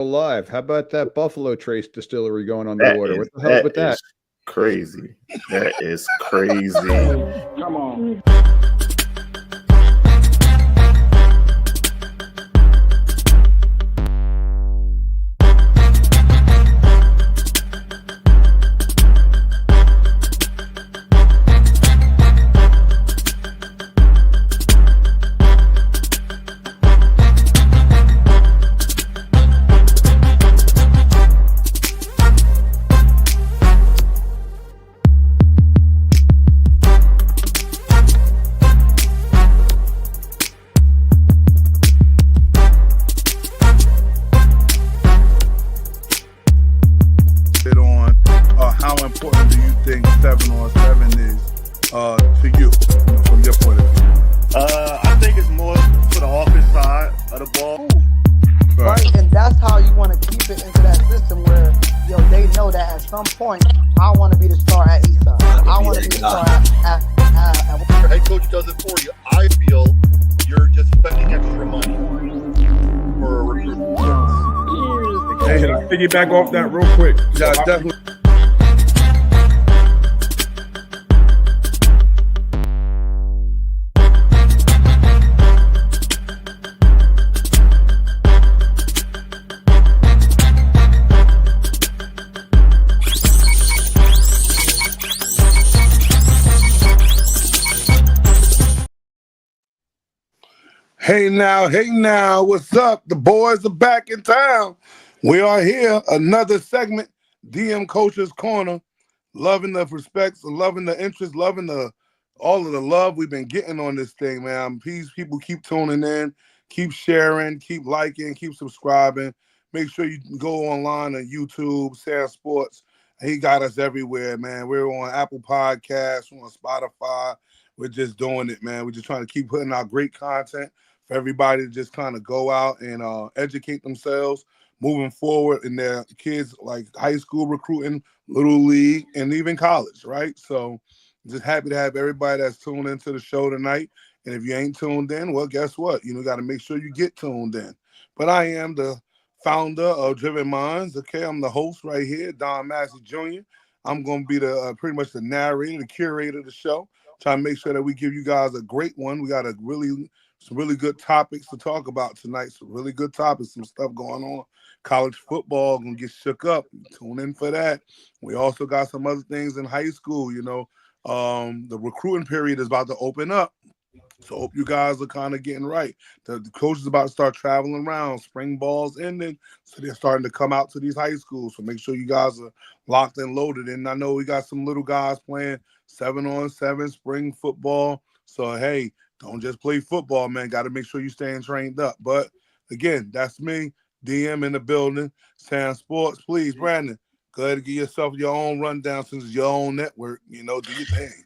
Alive. How about that Buffalo Trace distillery going That underwater? is What the hell's that with that? is crazy. That is crazy. Come on. On how important do you think 7-on-7 is to you, from your point of view? I think it's more for the offense side of the ball. Right? And that's how you want to keep it into that system where, they know that at some point, I want to be the star at Eastside. I want to be the star at Your head coach does it for you. I feel you're just spending extra money for a recruit. Hey, piggyback off that real quick. Yeah, definitely. Hey now, what's up? The boys are back in town. We are here, another segment, DM Coach's Corner. Loving the respects, loving the interest, loving all of the love we've been getting on this thing, man. Please, people keep tuning in, keep sharing, keep liking, keep subscribing. Make sure you go online on YouTube, Sam Sports. He got us everywhere, man. We're on Apple Podcasts, we're on Spotify. We're just doing it, man. We're just trying to keep putting out great content for everybody to just kind of go out and educate themselves moving forward in their kids, like high school recruiting, little league, and even college, right? So just happy to have everybody that's tuned into the show tonight. And if you ain't tuned in, well, guess what? Got to make sure you get tuned in. But I am the founder of Driven Minds, okay? I'm the host right here, Don Massey Jr. I'm going to be the pretty much the narrator, the curator of the show, trying to make sure that we give you guys a great one. We got some really good topics to talk about tonight. Some really good topics, some stuff going on. College football gonna get shook up. Tune in for that. We also got some other things in high school. The recruiting period is about to open up. So hope you guys are kind of getting right. The coach is about to start traveling around. Spring ball's ending, so they're starting to come out to these high schools. So make sure you guys are locked and loaded. And I know we got some little guys playing 7-on-7 spring football. So hey, don't just play football, man. Got to make sure you're staying trained up. But again, that's me, DM in the building, Sam Sports. Please, Brandon, go ahead and give yourself your own rundown since it's your own network. Do your thing.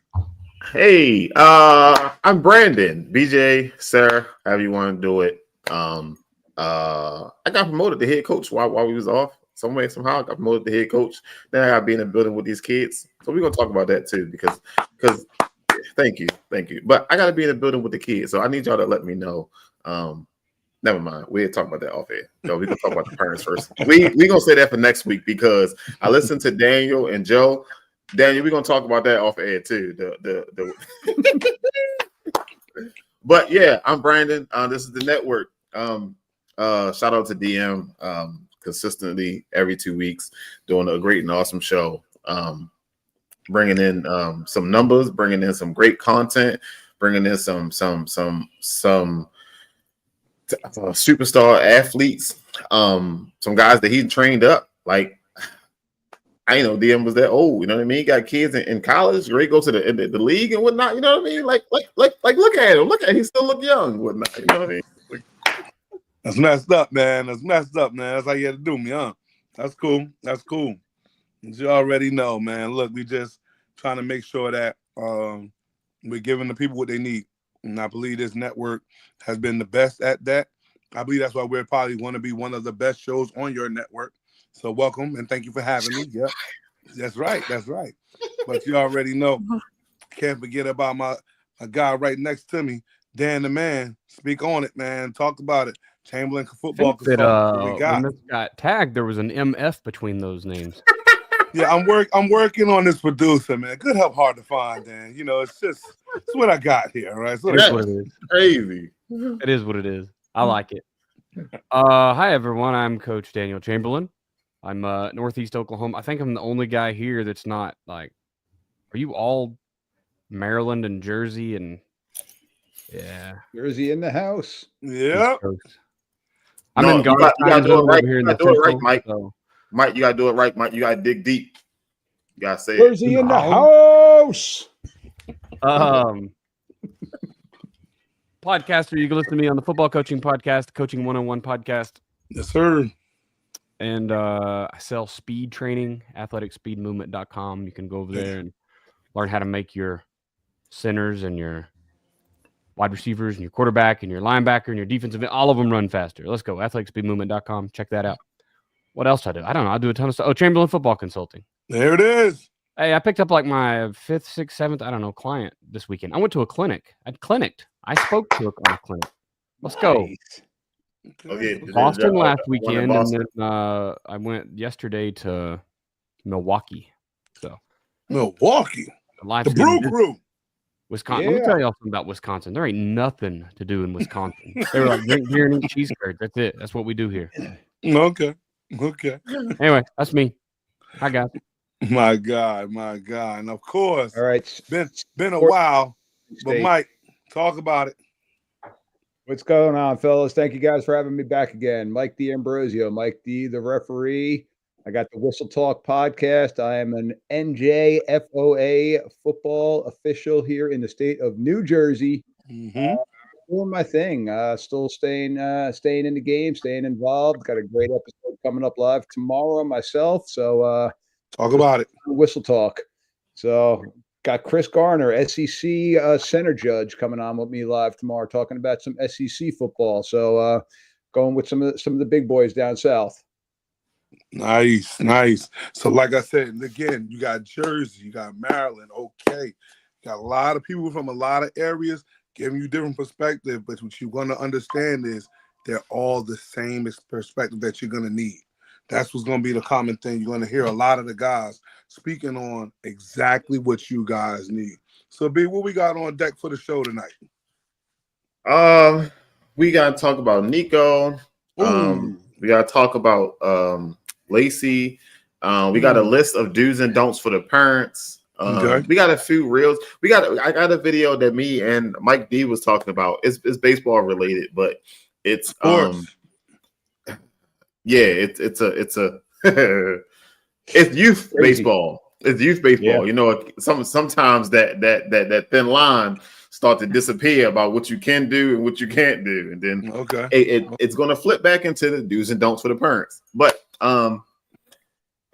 Hey, I'm Brandon, BJ, Sarah, however you want to do it. I got promoted to head coach while we was off. Some way, somehow, I got promoted to head coach. Then I got to be in the building with these kids. So we're going to talk about that too because thank you. But I got to be in the building with the kids. So I need y'all to let me know. Never mind. We'll talk about that off air. No, we're going to talk about the parents first. We're going to say that for next week because I listened to Daniel and Joe. Daniel, we're going to talk about that off air too. But yeah, I'm Brandon. This is the network. Shout out to DM consistently every 2 weeks doing a great and awesome show. Bringing in some numbers, bringing in some great content, bringing in some superstar athletes, some guys that he trained up. Like I know DM was that old, you know what I mean? He got kids in college, ready to go to the league and whatnot, you know what I mean? Like look at him, he still look young, whatnot, you know what I mean? That's messed up, man. That's how you had to do me, huh? That's cool. As you already know, man. Look, we just trying to make sure that we're giving the people what they need. And I believe this network has been the best at that. I believe that's why we're probably going to be one of the best shows on your network. So welcome and thank you for having me. Yep. That's right. But you already know, can't forget about my guy right next to me, Dan the Man. Speak on it, man. Talk about it. Chamberlain I football think that consultant. What we when got? this got tagged, there was an MF between those names. Yeah, I'm working on this producer, man. Good help, hard to find, Dan. You know, it's what I got here, right? So It is what it is. Crazy. It is what it is. I like it. Hi everyone. I'm Coach Daniel Chamberlain. I'm Northeast Oklahoma. I think I'm the only guy here that's not like. Are you all Maryland and Jersey and yeah? Jersey in the house. yeah. East Coast. I'm No, in you Garden got- you gotta time do it zone right. over here You in the gotta do it right, Central, Mike. so- Mike, you gotta do it right, Mike. You gotta dig deep. You gotta say it. Jersey in the house. Podcaster, you can listen to me on the Football Coaching Podcast, the Coaching 101 Podcast, Yes, sir. and I sell speed training, athleticspeedmovement.com. You can go over there and learn how to make your centers and your wide receivers and your quarterback and your linebacker and your defensive end, all of them run faster. Let's go, athleticspeedmovement.com. Check that out. What else do I do? I don't know. I do a ton of stuff. Oh, Chamberlain Football Consulting. There it is. Hey, I picked up like my 5th, 6th, 7th, I don't know, client this weekend. I went to a clinic. I clinicked. I spoke to a clinic. Let's go. Nice. Okay. Boston last One in weekend, and Boston. then I went yesterday to Milwaukee. So Milwaukee. the live The student Brew visit- Crew. Wisconsin. Let me Yeah. tell y'all something about Wisconsin. There ain't nothing to do in Wisconsin. They were like drink beer and eat cheese curds. That's it. That's what we do here. Okay. Anyway, that's me. Hi guys. My God. And of course, All right. been a while, but State. Mike, talk about it. What's going on, fellas? Thank you guys for having me back again. Mike D'Ambrosio, Mike D, the referee. I got the Whistle Talk podcast. I am an NJFOA football official here in the state of New Jersey. Mm-hmm. Doing my thing. Still staying in the game, staying involved. Got a great episode coming up live tomorrow myself. So Talk about it. Whistle Talk. So got Chris Garner, SEC center judge, coming on with me live tomorrow, talking about some SEC football. So going with some of the big boys down south. Nice. So, like I said, again, you got Jersey, you got Maryland. Okay, got a lot of people from a lot of areas giving you different perspective. But what you're going to understand is they're all the same perspective that you're going to need. That's what's going to be the common thing. You're going to hear a lot of the guys speaking on exactly what you guys need. So, B, what we got on deck for the show tonight? We gotta talk about Nico. We gotta talk about Lacey. We got a list of do's and don'ts for the parents. Okay. We got a few reels. I got a video that me and Mike D was talking about. It's baseball related, but it's it's it's youth Crazy. baseball. It's youth baseball. Yeah. You know, sometimes that thin line start to disappear about what you can do and what you can't do, and then Okay. it's going to flip back into the do's and don'ts for the parents. But and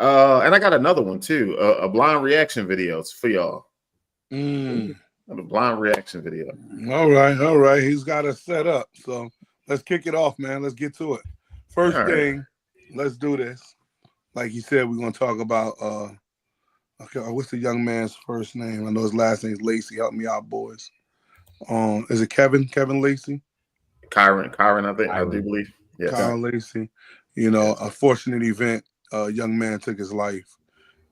I got another one too, a blind reaction videos for y'all. A blind reaction video. All right. He's got us set up. So let's kick it off, man. Let's get to it. First All right. thing, let's do this. Like you said, we're gonna talk about what's the young man's first name? I know his last name's Lacey. Help me out, boys. Is it Kevin Lacey? Kyron, I do believe. Yes. Kyle Lacey. You know, a fortunate event. A young man took his life.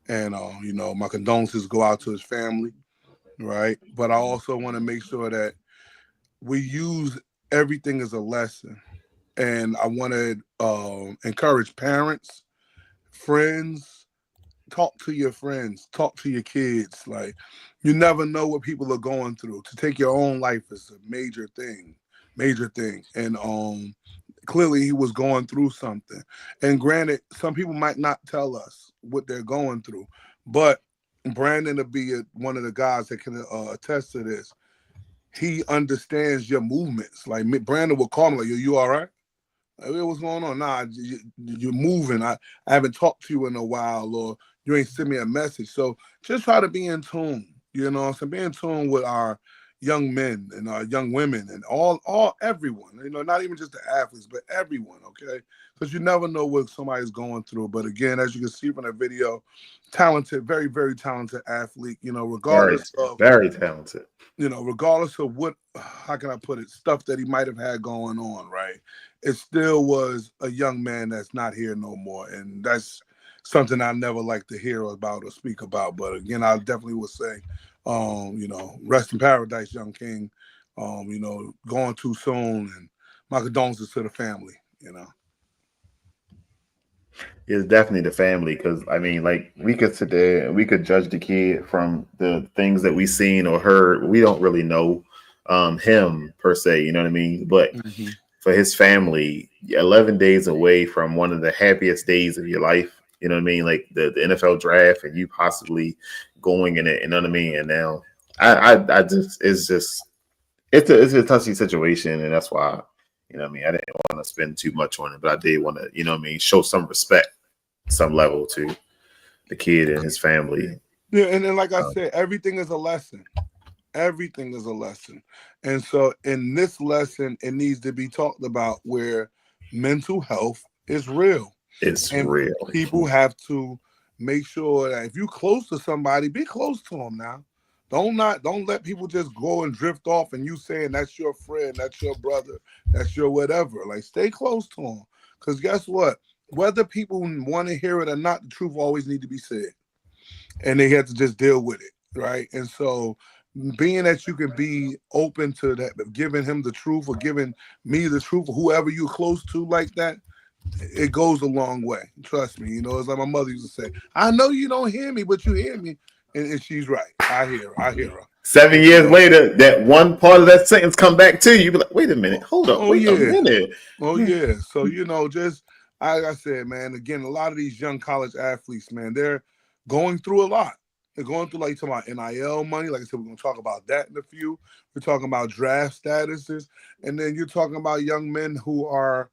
And you know, my condolences go out to his family, right? But I also want to make sure that we use everything as a lesson. And I want to encourage parents, friends, talk to your friends, talk to your kids. Like, you never know what people are going through. To take your own life is a major thing. And clearly he was going through something. And granted, some people might not tell us what they're going through, but Brandon will be one of the guys that can attest to this. He understands your movements. Like, Brandon will call me like, you all right? Like, what's going on? Nah, you're moving. I haven't talked to you in a while, or you ain't sent me a message. So just try to be in tune, you know. So be in tune with our young men and young women and all everyone, not even just the athletes, but everyone, okay? Because you never know what somebody's going through. But again, as you can see from the video, talented, very, very talented athlete, regardless of very talented. Regardless of what, how can I put it, stuff that he might have had going on, right? It still was a young man that's not here no more. And that's something I never like to hear about or speak about. But again, I definitely would say, rest in paradise, young king. Going too soon, and my condolences to the family, It's definitely the family, because I mean, like, we could sit there and we could judge the kid from the things that we seen or heard. We don't really know him per se, you know what I mean? But for his family, 11 days away from one of the happiest days of your life, you know what I mean? Like the NFL draft, and you possibly going in it, you know what I mean? And now I just, it's a touchy situation, and that's why, you know what I mean, I didn't want to spend too much on it, but I did want to, you know what I mean, show some respect, some level to the kid and his family. Yeah, and then like I said, everything is a lesson. Everything is a lesson. And so in this lesson, it needs to be talked about where mental health is real. It's and real. People have to make sure that if you're close to somebody, be close to them now. Don't let people just go and drift off and you saying that's your friend, that's your brother, that's your whatever. Like, stay close to them. Because guess what? Whether people want to hear it or not, the truth always need to be said. And they have to just deal with it, right? And so being that you can be open to that, giving him the truth or giving me the truth or whoever you're close to like that, it goes a long way. Trust me. It's like my mother used to say, I know you don't hear me, but you hear me. And she's right. I hear her. 7 years later, that one part of that sentence come back to you. You be like, wait a minute, hold up, wait a minute. Oh yeah. So just like I said, man. Again, a lot of these young college athletes, man, they're going through a lot. They're going through, like, you're talking about NIL money. Like I said, we're going to talk about that in a few. We're talking about draft statuses, and then you're talking about young men who are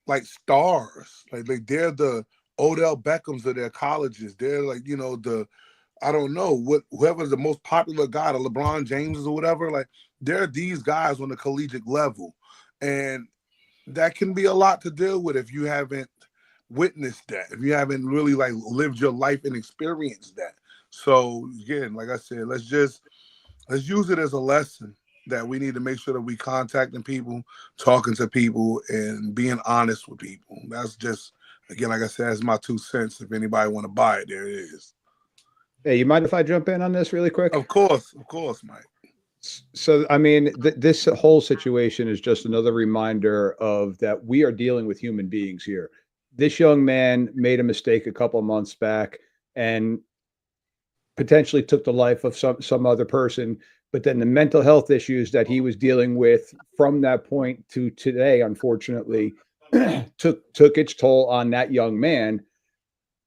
like stars. Like they're the Odell Beckhams of their colleges. They're like, I don't know, whoever's the most popular guy, the LeBron Jameses or whatever, like, they're these guys on the collegiate level. And that can be a lot to deal with if you haven't witnessed that, if you haven't really, like, lived your life and experienced that. So, again, like I said, let's use it as a lesson that we need to make sure that we contacting people, talking to people, and being honest with people. That's just, again, like I said, that's my 2 cents. If anybody want to buy it, there it is. Hey, you mind if I jump in on this really quick? Of course, Mike. So, I mean, this whole situation is just another reminder of that we are dealing with human beings here. This young man made a mistake a couple of months back and potentially took the life of some other person. But then the mental health issues that he was dealing with from that point to today, unfortunately, took its toll on that young man.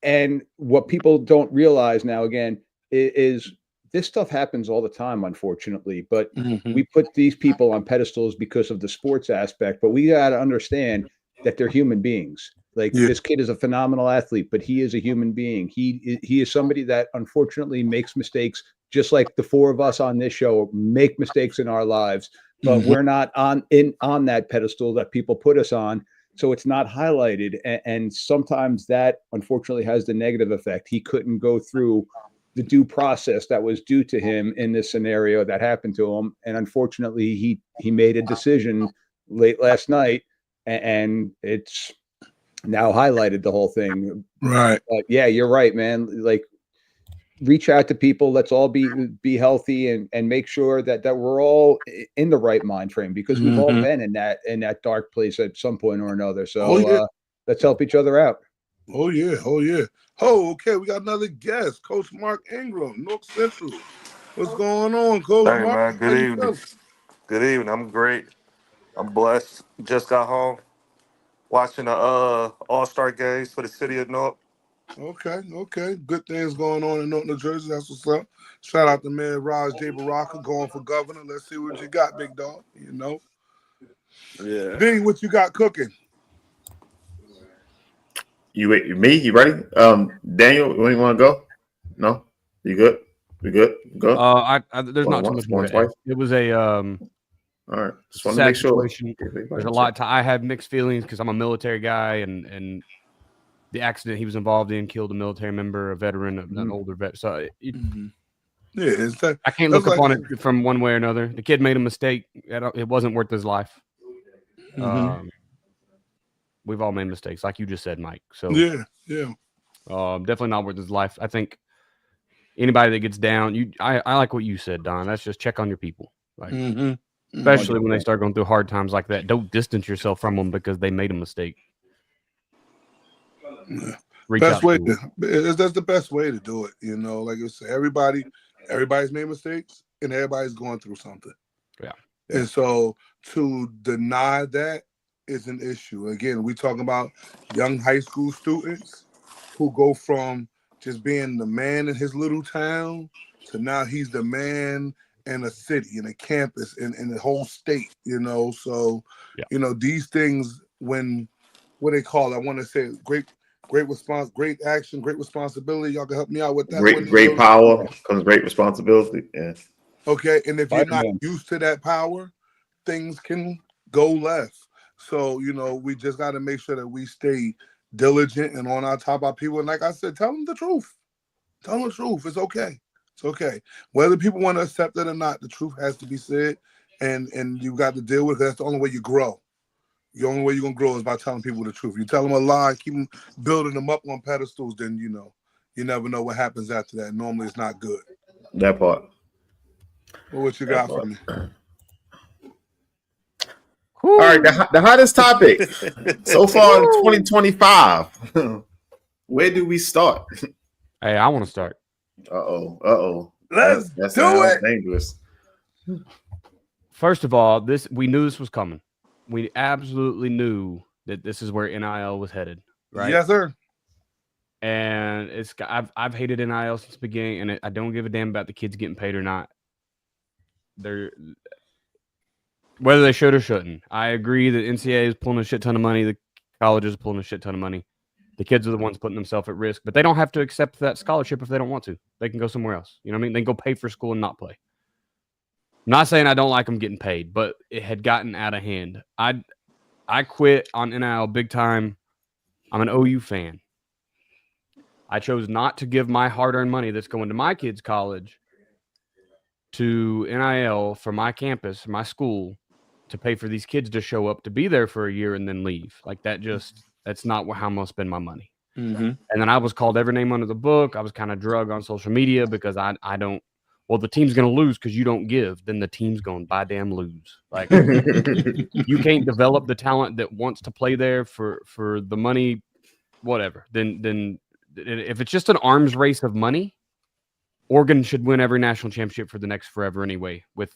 And what people don't realize now, again, is this stuff happens all the time, unfortunately. But we put these people on pedestals because of the sports aspect. But we got to understand that they're human beings. Like, this kid is a phenomenal athlete, but he is a human being. He is somebody that unfortunately makes mistakes, just like the four of us on this show make mistakes in our lives. But we're not on that pedestal that people put us on. So it's not highlighted. And sometimes that unfortunately has the negative effect. He couldn't go through the due process that was due to him in this scenario that happened to him. And unfortunately, he made a decision late last night, and it's now highlighted the whole thing. Right. But yeah, you're right, man. Like, reach out to people. Let's all be healthy and make sure that we're all in the right mind frame, because we've all been in that dark place at some point or another. So let's help each other out. Oh yeah. Oh, okay. We got another guest, Coach Mark Ingram, North Central. What's going on, Coach Mark? Man, good evening. Good evening. I'm great. I'm blessed. Just got home watching the All-Star games for the city of North. Okay. Good things going on in North New Jersey. That's what's up. Shout out to man Raj J. Baraka going for governor. Let's see what you got, big dog. Yeah. B, what you got cooking? You ready? Daniel, you want to go? No? You good? We good? Go. There's not too much more. Twice. It was a All right. Just want to sad make sure. situation. There's a lot. I have mixed feelings because I'm a military guy, and the accident he was involved in killed a military member, a veteran, an older vet. So I can't look upon it from one way or another. The kid made a mistake. It wasn't worth his life. We've all made mistakes, like you just said, Mike. So definitely not worth his life. I think anybody that gets down, I like what you said, Don. That's just check on your people, like especially when they start going through hard times like that. Don't distance yourself from them because they made a mistake. That's the best way to do it. You know, like you said, everybody's made mistakes and everybody's going through something. Yeah. And so to deny that is an issue. Again, we talking about young high school students who go from just being the man in his little town to now he's the man in a city, in a campus, in the whole state, you know. So, you know, these things, when what they call, I want to say great response, great action, great responsibility. Y'all can help me out with that. Great power comes great responsibility. Yeah. Okay, and if you're not used to that power, things can go left. So, you know, we just got to make sure that we stay diligent and on our top of our people. And like I said, tell them the truth. Tell them the truth. It's okay. It's okay. Whether people want to accept it or not, the truth has to be said, and you got to deal with it. That's the only way you grow. The only way you're going to grow is by telling people the truth. You tell them a lie, keep them building them up on pedestals, then, you know, you never know what happens after that. Normally, it's not good. That part. Well, what you got for me? All right, the hottest topic so far in 2025. Where do we start? Hey, I want to start. Uh-oh. Let's do it. Dangerous. First of all, we knew this was coming. We absolutely knew that this is where NIL was headed, right? Yes, sir. And I've hated NIL since the beginning, and I don't give a damn about the kids getting paid or not. Whether they should or shouldn't. I agree that NCAA is pulling a shit ton of money. The colleges are pulling a shit ton of money. The kids are the ones putting themselves at risk, but they don't have to accept that scholarship if they don't want to. They can go somewhere else. You know what I mean? They can go pay for school and not play. I'm not saying I don't like them getting paid, but it had gotten out of hand. I quit on NIL big time. I'm an OU fan. I chose not to give my hard-earned money that's going to my kids' college to NIL for my campus, my school, to pay for these kids to show up to be there for a year and then leave. Like that's not how I'm going to spend my money. Mm-hmm. And then I was called every name under the book. I was kind of drug on social media because I don't. Well, the team's going to lose because you don't give. Then the team's going to by damn lose. Like you can't develop the talent that wants to play there for the money, whatever. Then if it's just an arms race of money, Oregon should win every national championship for the next forever anyway. With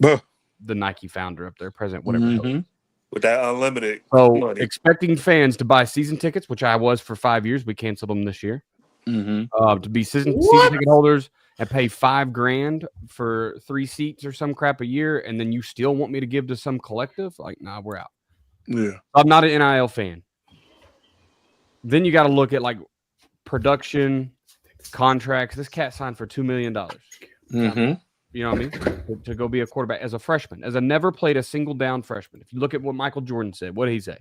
the Nike founder up there, president, whatever. Mm-hmm. With that unlimited money. Expecting fans to buy season tickets, which I was for 5 years. We canceled them this year. Mm-hmm. To be season ticket holders and pay $5,000 for 3 seats or some crap a year, and then you still want me to give to some collective? Like, nah, we're out. Yeah. I'm not an NIL fan. Then you got to look at like production, contracts. This cat signed for $2 million. Mm-hmm. You know what I mean? To go be a quarterback as a freshman, as a never played a single down freshman. If you look at what Michael Jordan said, what did he say?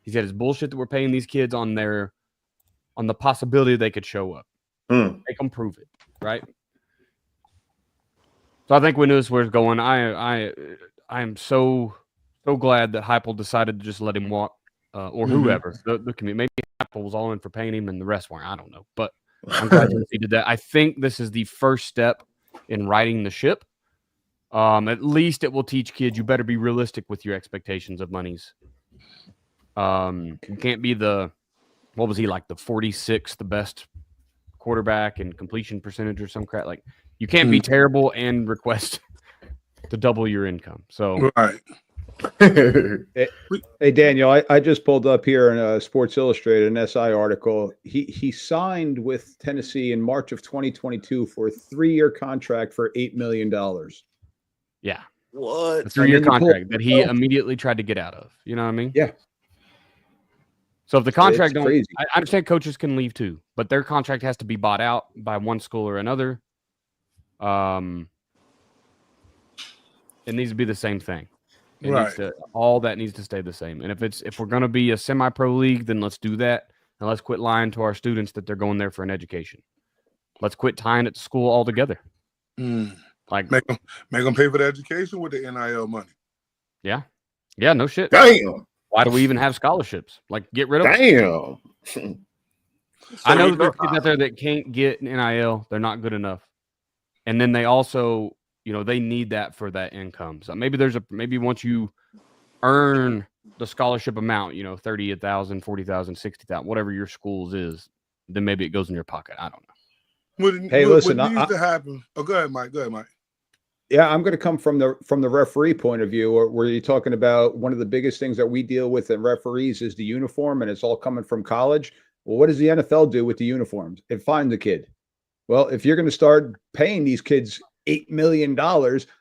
He said it's bullshit that we're paying these kids on the possibility they could show up. Make them prove it, right? So I think we knew this was going. I am so glad that Heupel decided to just let him walk, or whoever the community. Maybe Heupel was all in for paying him, and the rest weren't. I don't know, but I'm glad he did that. I think this is the first step in righting the ship. At least it will teach kids you better be realistic with your expectations of monies. You can't be what was he like, the 46th, the best quarterback in completion percentage or some crap. Like you can't be terrible and request to double your income. So right. Hey Daniel, I just pulled up here in a Sports Illustrated, an SI article. He signed with Tennessee in March of 2022 for a 3-year contract for $8 million. Yeah. What? A 3-year contract that he immediately tried to get out of. You know what I mean? Yeah. So if the contract don't, crazy. I understand coaches can leave too, but their contract has to be bought out by one school or another. It needs to be the same thing. It Right. needs to, all that needs to stay the same. And if we're going to be a semi-pro league, then let's do that. And let's quit lying to our students that they're going there for an education. Let's quit tying it to school altogether. Like Make them pay for the education with the NIL money. Yeah, no shit. Damn. Why do we even have scholarships? Like, get rid of them. Damn. I know there's kids out there that can't get an NIL. They're not good enough. And then they also, they need that for that income. So maybe once you earn the scholarship amount, 30,000, 40,000, 60,000, whatever your school's is, then maybe it goes in your pocket. I don't know. Listen, what needs to happen? Oh, go ahead, Mike. Yeah, I'm going to come from the referee point of view, where you're talking about one of the biggest things that we deal with in referees is the uniform, and it's all coming from college. Well, what does the NFL do with the uniforms? It finds the kid. Well, if you're going to start paying these kids $8 million,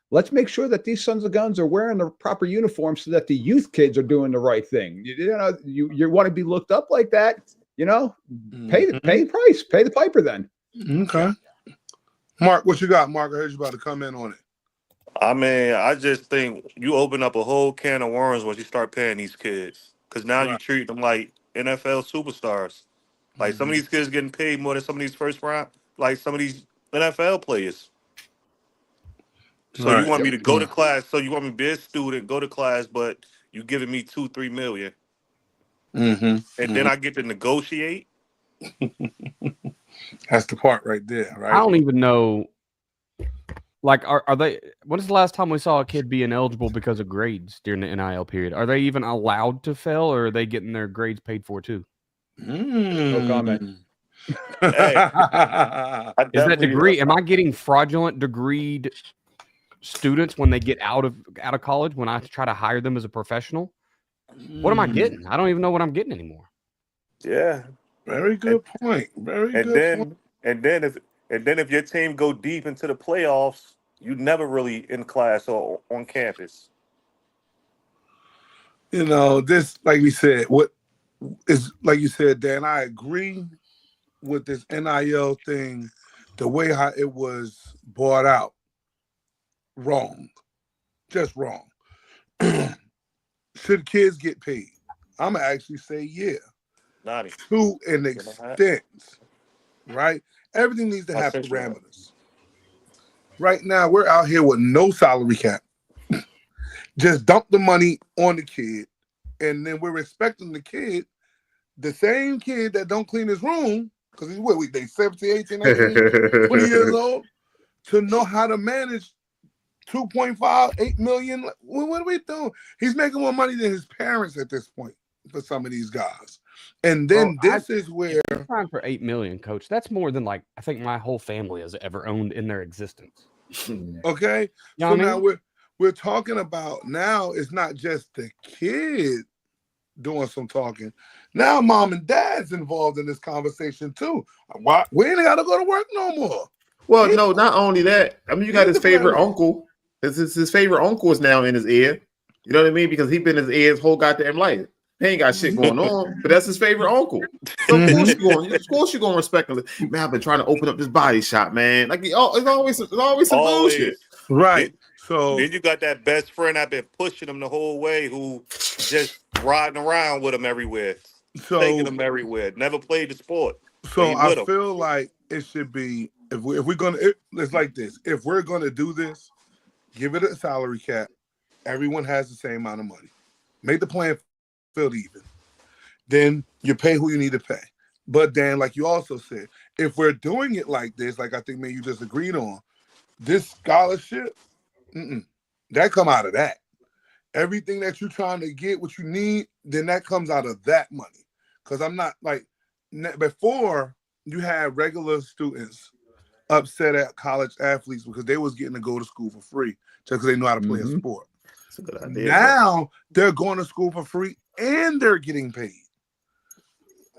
let's make sure that these sons of guns are wearing the proper uniforms so that the youth kids are doing the right thing. You want to be looked up like that, pay the price, pay the piper then. Okay. Mark, what you got? Mark, I heard you about to come in on it. I mean, I just think you open up a whole can of worms once you start paying these kids. Because now you treat them like NFL superstars. Like some of these kids getting paid more than some of these first round, like some of these NFL players. So you want me to go to class, so you want me to be a student, go to class, but you giving me $2-3 million. And then I get to negotiate. That's the part right there, right? I don't even know. Like, are they? When is the last time we saw a kid being eligible because of grades during the NIL period? Are they even allowed to fail, or are they getting their grades paid for too? No comment. Hey, is that degree? Am I getting fraudulent degreed students when they get out of college? When I try to hire them as a professional, what am I getting? I don't even know what I'm getting anymore. Yeah. Very good point. Very good point. And then if your team go deep into the playoffs, you never really in class or on campus. This, like we said, what is, like you said, Dan, I agree with this NIL thing, the way how it was brought out. Wrong. Just wrong. Should kids get paid? I'm going to actually say yeah. To an extent, right? Everything needs to have parameters. Right now, we're out here with no salary cap. Just dump the money on the kid, and then we're expecting the kid, the same kid that don't clean his room, because he's they 17, 18, 19, 20 years old, to know how to manage 2.5, 8 million. What are we doing? He's making more money than his parents at this point for some of these guys. And then this is where time for 8 million, coach. That's more than I think my whole family has ever owned in their existence. Okay. You know so what I mean? now we're talking about, now it's not just the kid doing some talking. Now mom and dad's involved in this conversation too. Why we ain't gotta go to work no more. Well, no, not only that. I mean, you got his favorite uncle. His favorite uncle is now in his ear. You know what I mean? Because he's been in his ear his whole goddamn life. He ain't got shit going on, but that's his favorite uncle. So of course you're gonna respect him. Man, I've been trying to open up this body shop, man. Like it's always some bullshit. Right. So then you got that best friend I've been pushing him the whole way, who just riding around with him everywhere, taking him everywhere. Never played the sport. So I feel like it should be, if we're gonna, it's like this. If we're gonna do this, give it a salary cap. Everyone has the same amount of money. Make the playing field even. Then you pay who you need to pay. But then, like you also said, if we're doing it like this, like I think maybe you just agreed on, this scholarship, that come out of that. Everything that you're trying to get, what you need, then that comes out of that money. Because I'm not like, before you had regular students upset at college athletes because they was getting to go to school for free just because they know how to play a sport. That's a good idea. Now they're going to school for free and they're getting paid.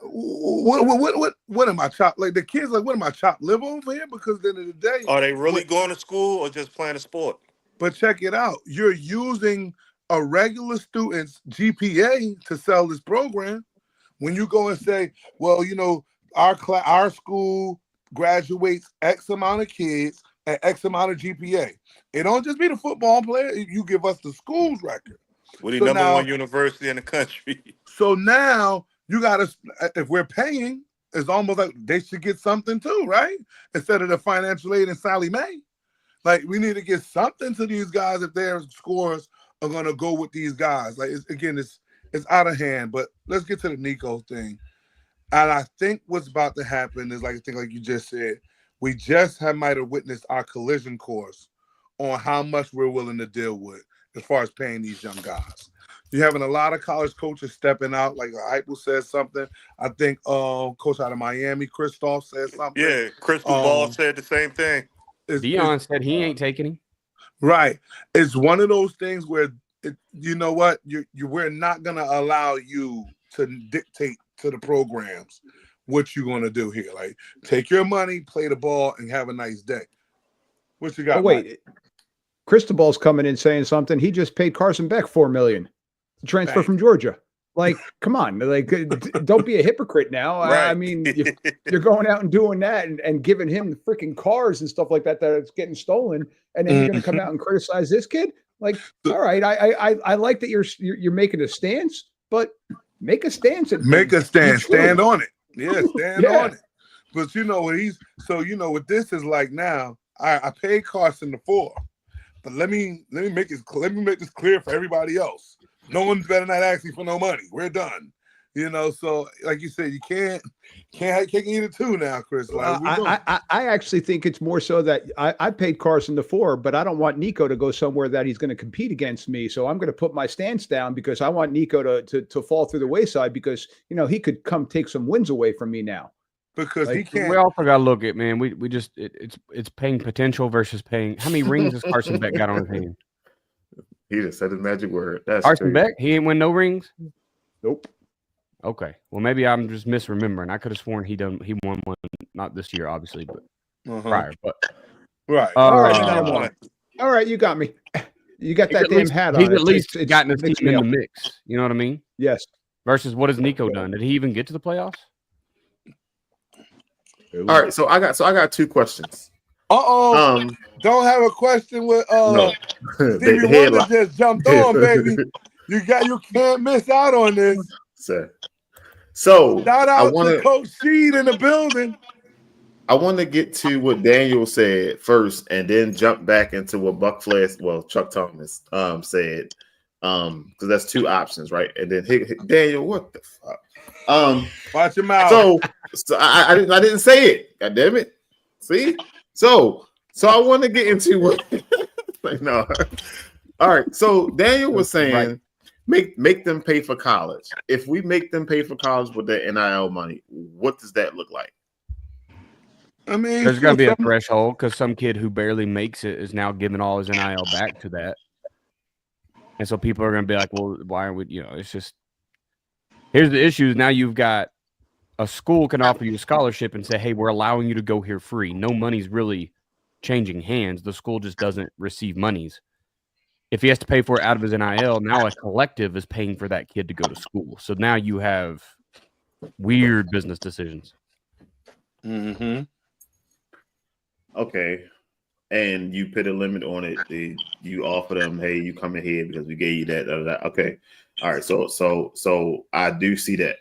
What am I chopped? Like the kids, like, what am I chopped live over here? Because at the end of the day, are they really going to school or just playing a sport? But check it out. You're using a regular student's GPA to sell this program. When you go and say, well, our school graduates X amount of kids, at X amount of GPA. It don't just be the football player. You give us the school's record. We're the So number now- one university in the country. So now you got to, if we're paying, it's almost like they should get something too, right? Instead of the financial aid and Sally Mae. Like, we need to get something to these guys if their scores are going to go with these guys. Like, it's out of hand. But let's get to the Nico thing. And I think what's about to happen is, like you just said, we just might have witnessed our collision course on how much we're willing to deal with as far as paying these young guys. You're having a lot of college coaches stepping out. Like Heupel said something. I think coach out of Miami, Kristoff, said something. Yeah, Crystal Ball said the same thing. Dion said he ain't taking him. Right. It's one of those things where, you know what, we're not going to allow you to dictate to the programs what you're going to do here. Like, take your money, play the ball, and have a nice day. What you got? Oh, wait. Cristobal's coming in saying something. He just paid Carson Beck $4 million to transfer from Georgia. Like, come on. Like, don't be a hypocrite now. Right. I mean, you're going out and doing that and giving him the freaking cars and stuff like that it's getting stolen, and then you're going to come out and criticize this kid? Like, all right, I like that you're making a stance, but make a stance. Make a stand. Stand on it. Yeah, stand on it. But you know what this is like now. I paid Carson the $4, but let me make this clear for everybody else. No one's better not asking for no money. We're done. You know, so like you said, you can't eat it too now, Chris. Like, I actually think it's more so that I paid Carson the $4, but I don't want Nico to go somewhere that he's going to compete against me. So I'm going to put my stance down because I want Nico to fall through the wayside because, you know, he could come take some wins away from me now. Because Like, he can't. We also got to look at, man, we just it's paying potential versus paying. How many rings has Carson Beck got on his hand? He just said his magic word. That's Carson crazy. Beck, he ain't win no rings. Nope. Okay, well maybe I'm just misremembering. I could have sworn he won one, not this year, obviously, but prior. But Right. All right, Uh, all right, you got me. You got that damn hat on. He's at least It's gotten his mixed team in me the up. mix. You know what I mean? Yes. Versus what has Nico done? Did he even get to the playoffs? All right, so I got two questions. Don't have a question with No. Stevie The Wonder headline. just jumped on, baby. You can't miss out on this. So Shout I out want to Coach Sheed in the building. I want to get to what Daniel said first, and then jump back into what Chuck Thomas said, because that's two options, right? And then Daniel, what the fuck? Watch your mouth. So I didn't say it. God damn it. See? So I want to get into what. Like, no. All right. So Daniel was saying, make them pay for college. If we make them pay for college with their NIL money, what does that look like? I mean, There's going to be a threshold because some kid who barely makes it is now giving all his NIL back to that. And so people are going to be like, well, why aren't we, it's just, here's the issue. Now you've got a school can offer you a scholarship and say, hey, we're allowing you to go here free. No money's really changing hands. The school just doesn't receive monies. If he has to pay for it out of his NIL, now a collective is paying for that kid to go to school. So now you have weird business decisions. Mm-hmm. Okay. And you put a limit on it. You offer them, hey, you come in here because we gave you that. Okay. All right. So I do see that.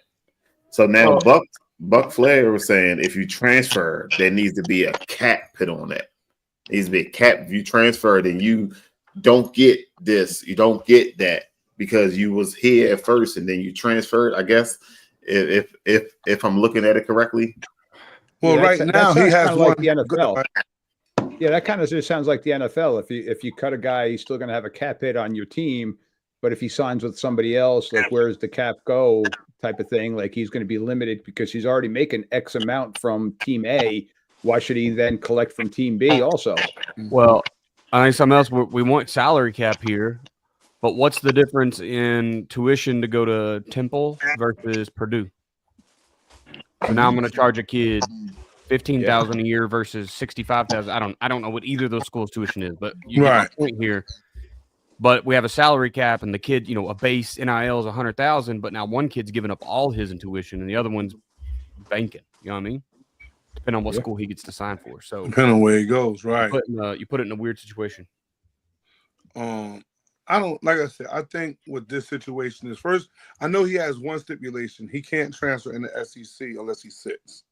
So now Buck Flair was saying if you transfer, there needs to be a cap put on that. There needs to be a cap. If you transfer, then you don't get this, you don't get that because you was here at first and then you transferred, I guess, if I'm looking at it correctly. Well, right now he has one. Like the NFL. Yeah, that kind of just sounds like the NFL. If you cut a guy, he's still going to have a cap hit on your team, but if he signs with somebody else, like where does the cap go type of thing, like he's going to be limited because he's already making X amount from team A. Why should he then collect from team B also? Well, I think something else. We want salary cap here, but what's the difference in tuition to go to Temple versus Purdue? So now I'm going to charge a kid $15,000 a year versus $65,000. I don't know what either of those schools' tuition is, but you get my point here. But we have a salary cap, and the kid, a base NIL is $100,000, but now one kid's giving up all his in tuition, and the other one's banking. You know what I mean? depending on what Yeah. school he gets to sign for. So Depending on where he goes, right? you put it in a weird situation. I don't, like I said, I think with this situation is, first, I know he has one stipulation. He can't transfer in the SEC unless he sits.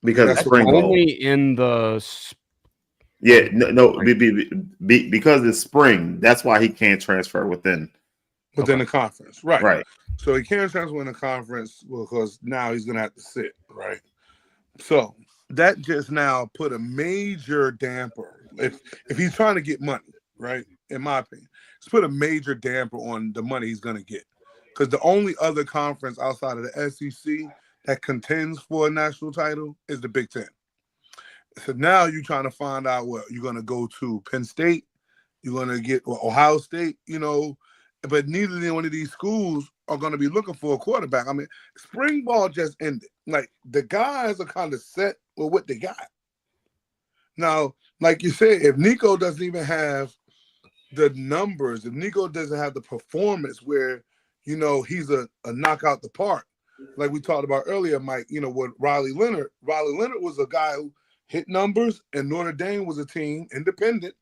Because That's of spring ball. Only in the Yeah, because it's spring. That's why he can't transfer within the conference, right? Right. So he can't transfer in the conference because now he's going to have to sit, right? So that just now put a major damper. If he's trying to get money, right? In my opinion, it's put a major damper on the money he's going to get, because the only other conference outside of the SEC that contends for a national title is the Big Ten. So now you're trying to find out what you're going to go to Penn State, you're going to get Ohio State, but neither one of these schools are going to be looking for a quarterback. I mean, spring ball just ended. Like, the guys are kind of set with what they got. Now, like you said, if Nico doesn't even have the numbers, if Nico doesn't have the performance where, he's a knockout the park, like we talked about earlier, Mike, with Riley Leonard. Riley Leonard was a guy who hit numbers, and Notre Dame was a team, independent,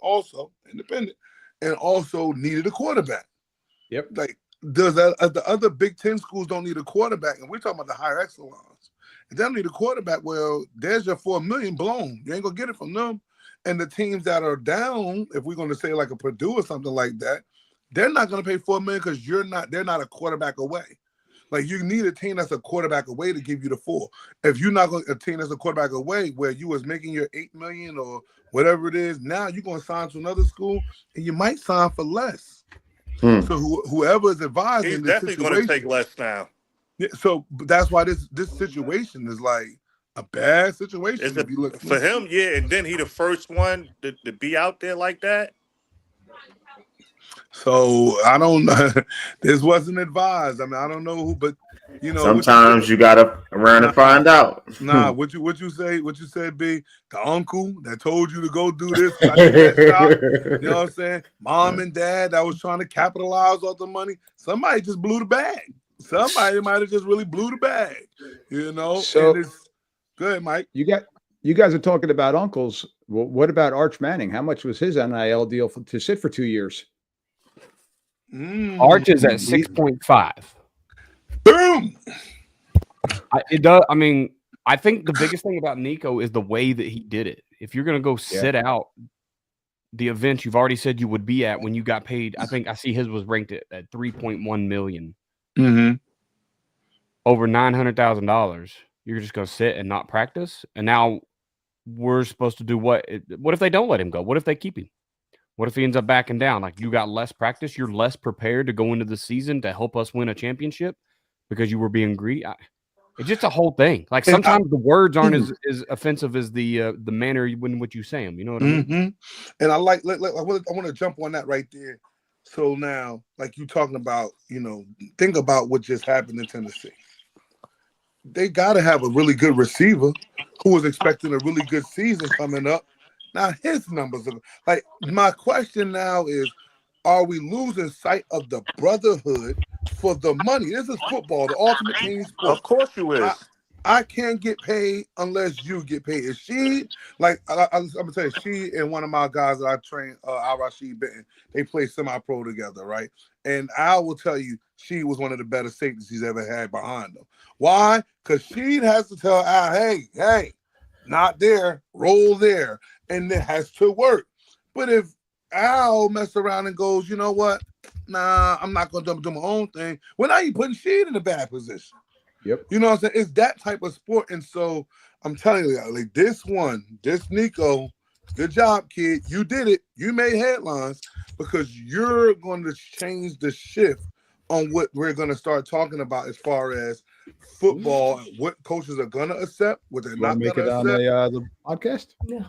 and also needed a quarterback. Yep. Like, the other Big Ten schools don't need a quarterback, and we're talking about the higher echelons. If they don't need a quarterback, well, there's your $4 million blown. You ain't gonna get it from them. And the teams that are down, if we're gonna say like a Purdue or something like that, they're not gonna pay $4 million because they're not a quarterback away. Like, you need a team that's a quarterback away to give you the $4. If you're not going a team that's a quarterback away where you was making your $8 million or whatever it is, now you're gonna sign to another school and you might sign for less. So whoever is advising, he's definitely going to take less now. Yeah, so that's why this situation is like a bad situation. For him, yeah, and then he the first one to be out there like that. So I don't know. This wasn't advised. I mean, I don't know who, but sometimes you gotta run and find out. Nah, what you say? What you said, B? The uncle that told you to go do this. I did that job. You know what I'm saying? Mom and dad that was trying to capitalize off the money. Somebody just blew the bag. Somebody might have just really blew the bag. So, and it's good, Mike. You guys are talking about uncles. Well, what about Arch Manning? How much was his NIL deal to sit for 2 years? Arch is at 6.5. Boom. It does. I mean, I think the biggest thing about Nico is the way that he did it. If you're going to go sit out the event you've already said you would be at when you got paid, I think I see his was ranked at $3.1 million. Mm-hmm. Over $900,000. You're just going to sit and not practice. And now we're supposed to do what? What if they don't let him go? What if they keep him? What if he ends up backing down? Like, you got less practice. You're less prepared to go into the season to help us win a championship because you were being greedy. It's just a whole thing. Like, sometimes the words aren't as offensive as the manner in which you say them. You know what I mean? And I want to jump on that right there. So now, like you talking about, think about what just happened in Tennessee. They got to have a really good receiver who was expecting a really good season coming up. Now his numbers are like, my question now is, are we losing sight of the brotherhood for the money? This is football, the ultimate team sport. Of course you is. I can't get paid unless you get paid. Is she like I'm gonna tell you, she and one of my guys that I train, Al-Rashid Benton, they play semi-pro together, right? And I will tell you, she was one of the better safeties he's ever had behind him. Why? Because she has to tell Al, hey, not there, roll there, and it has to work. But if Al mess around and goes, you know what? Nah, I'm not gonna do my own thing. Well, now you putting Sheed in a bad position. Yep. You know what I'm saying? It's that type of sport. And so I'm telling you, like, this Nico, good job, kid. You did it. You made headlines because you're going to change the shift on what we're going to start talking about as far as football, what coaches are going to accept, what they're not going to accept. Make it on the podcast? Yeah.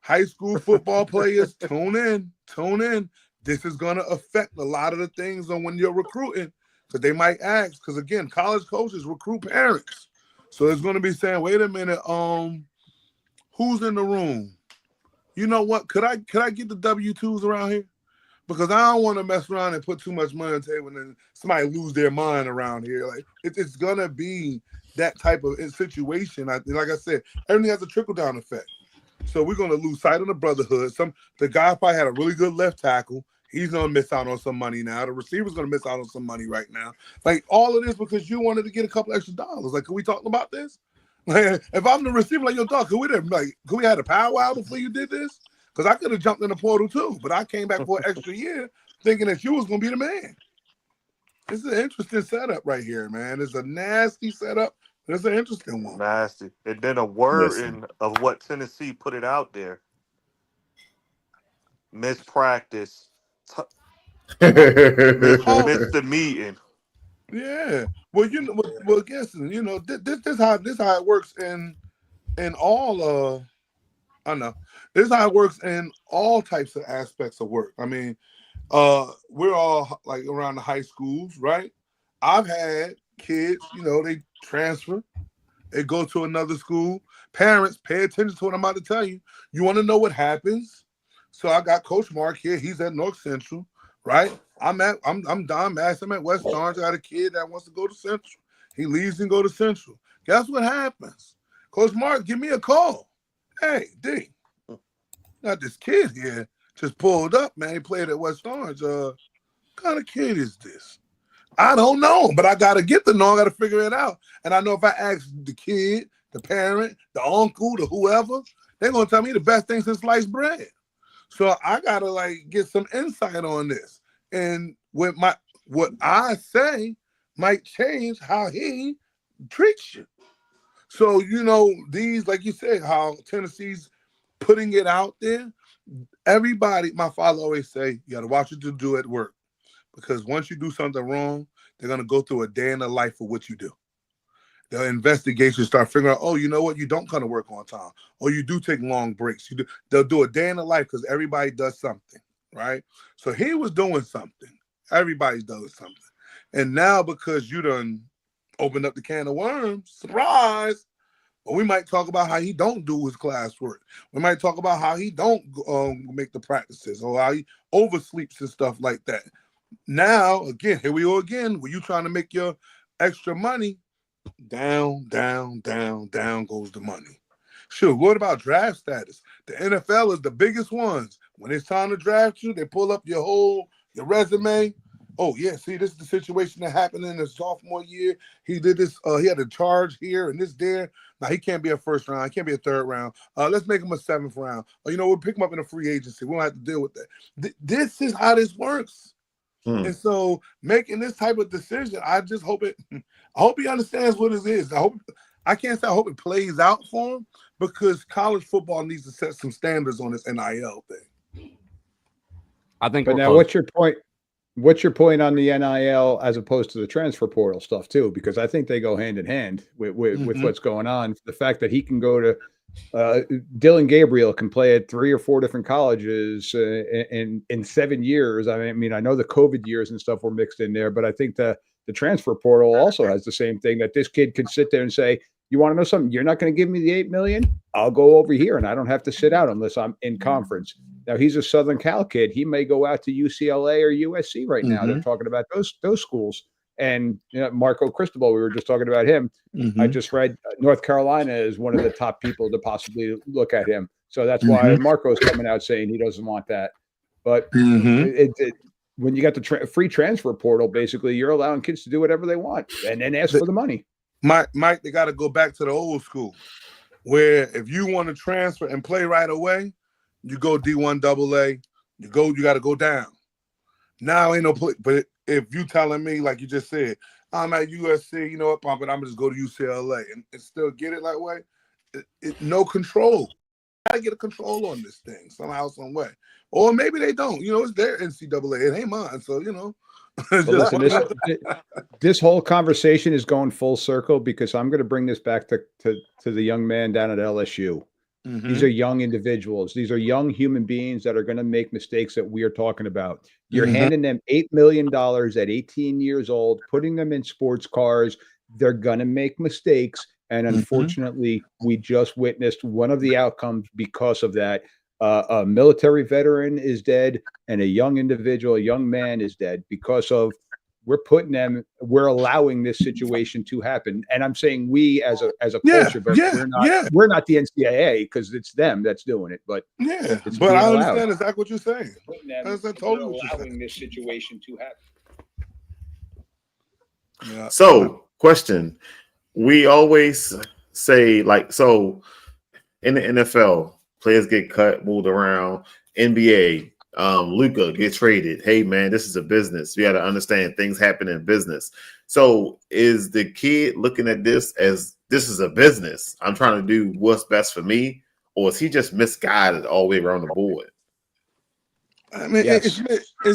High school football players, tune in. This is going to affect a lot of the things on when you're recruiting. Because they might ask, because again, college coaches recruit parents. So it's going to be saying, wait a minute, who's in the room? You know what? Could I get the W-2s around here? because I don't want to mess around and put too much money on the table and then somebody lose their mind around here. Like it's gonna be that type of situation. Like I said, everything has a trickle down effect. So we're gonna lose sight of the brotherhood. The guy probably had a really good left tackle. He's gonna miss out on some money now. The receiver's gonna miss out on some money right now. Like all of this because you wanted to get a couple extra dollars. Like, can we talk about this? Like, if I'm the receiver, like, yo, dog, could we had a powwow before you did this? Because I could have jumped in the portal too, but I came back for an extra year thinking that you was gonna be the man. This is an interesting setup right here, man. It's a nasty setup, but it's an interesting one. Nasty. And then a wording of what Tennessee put it out there. Mispractice. Missed the meeting. Yeah. Well, guessing, this how it works in all I know. This is how it works in all types of aspects of work. I mean, we're all like around the high schools, right? I've had kids, they transfer, they go to another school. Parents, pay attention to what I'm about to tell you. You want to know what happens? So I got Coach Mark here. He's at North Central, right? I'm Don Bass. I'm at West Orange. I got a kid that wants to go to Central. He leaves and go to Central. Guess what happens? Coach Mark, give me a call. Hey, D, got this kid here just pulled up, man. He played at West Orange. What kind of kid is this? I don't know, but I got to get to know. I got to figure it out. And I know if I ask the kid, the parent, the uncle, the whoever, they're going to tell me the best thing since sliced bread. So I got to get some insight on this. And what I say might change how he treats you. So, these, like you said, how Tennessee's putting it out there, everybody, my father always say, you got to watch what you do at work. Because once you do something wrong, they're going to go through a day in the life of what you do. The investigation start figuring out, oh, you know what? You don't come to work on time. Or you do take long breaks. They'll do a day in the life because everybody does something, right? So he was doing something. Everybody does something. And now because you done opened up the can of worms, surprise, or we might talk about how he don't do his classwork. We might talk about how he don't make the practices or how he oversleeps and stuff like that. Now, again, here we go again. When you trying to make your extra money, down, down, down, down goes the money. Sure, what about draft status? The NFL is the biggest ones. When it's time to draft you, they pull up your resume. Oh, yeah, see, this is the situation that happened in his sophomore year. He did this, he had a charge here and this there. Now, he can't be a first round. He can't be a third round. Let's make him a seventh round. We'll pick him up in a free agency. We don't have to deal with that. This is how this works. And so making this type of decision, I just hope he understands what it is. I can't say I hope it plays out for him because college football needs to set some standards on this NIL thing. I think. But now, what's your point? What's your point on the NIL as opposed to the transfer portal stuff too? Because I think they go hand in hand with what's going on. The fact that he can go to Dylan Gabriel can play at 3 or 4 different colleges in 7 years. I mean, I know the COVID years and stuff were mixed in there, but I think the transfer portal also has the same thing that this kid could sit there and say, you want to know something? You're not going to give me the $8 million. I'll go over here and I don't have to sit out unless I'm in conference. Now he's a Southern Cal kid. He may go out to UCLA or USC right now. They're talking about those schools. And Marco Cristobal, we were just talking about him. I just read North Carolina is one of the top people to possibly look at him. So that's why Marco's coming out saying he doesn't want that. But when you got the free transfer portal, basically you're allowing kids to do whatever they want and then ask for the money. Mike, they got to go back to the old school where if you want to transfer and play right away, you go D1 AA, you got to go down. Now ain't no play, but if you telling me, like you just said, I'm at USC, but I'm gonna just go to UCLA and still get it that way, no control. Got to get a control on this thing somehow, some way. Or maybe they don't. It's their NCAA. It ain't mine. So, Listen, this whole conversation is going full circle because I'm going to bring this back to the young man down at LSU. These are young individuals. These are young human beings that are going to make mistakes that we are talking about. You're handing them $8 million at 18 years old, putting them in sports cars. They're going to make mistakes. And unfortunately, we just witnessed one of the outcomes because of that. a military veteran is dead, and a young individual, a young man is dead because of we're allowing this situation to happen. And I'm saying we as a culture, but we're not the NCAA because it's them that's doing it. But it's but I allowed. understand exactly what you're saying. I understand totally what you're saying. Allowing this situation to happen. Yeah. So, question: we always say so in the NFL, players get cut, moved around. NBA, Luka get traded. Hey man, this is a business. You got to understand things happen in business. So, is the kid looking at this as this is a business? I'm trying to do what's best for me, or is he just misguided all the way around the board? I mean, it's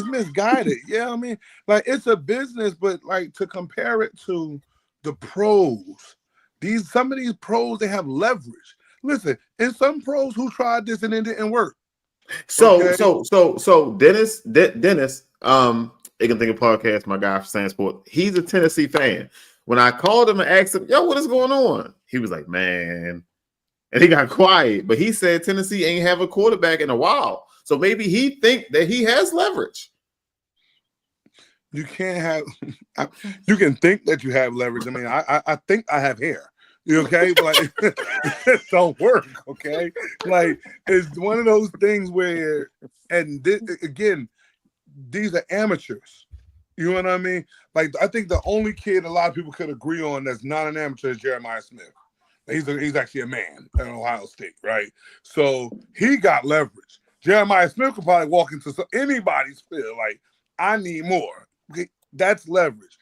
misguided. Yeah, I mean, like it's a business, but like to compare it to the pros, some of these pros, they have leverage. Listen, and some pros who tried this and it didn't work. So Dennis, They Can Think of Podcast, my guy for Sand Sport, he's a Tennessee fan. When I called him and asked him, yo, what is going on? He was like, man, and he got quiet. But he said Tennessee ain't have a quarterback in a while. So maybe he think that he has leverage. You can't have. You can think that you have leverage. I mean, I think I have hair. You okay? Like it don't work. Okay, like it's one of those things where, and again, these are amateurs. You know what I mean? Like I think the only kid a lot of people could agree on that's not an amateur is Jeremiah Smith. He's actually a man at Ohio State, right? So he got leverage. Jeremiah Smith could probably walk into anybody's field like, I need more. Okay? That's leverage.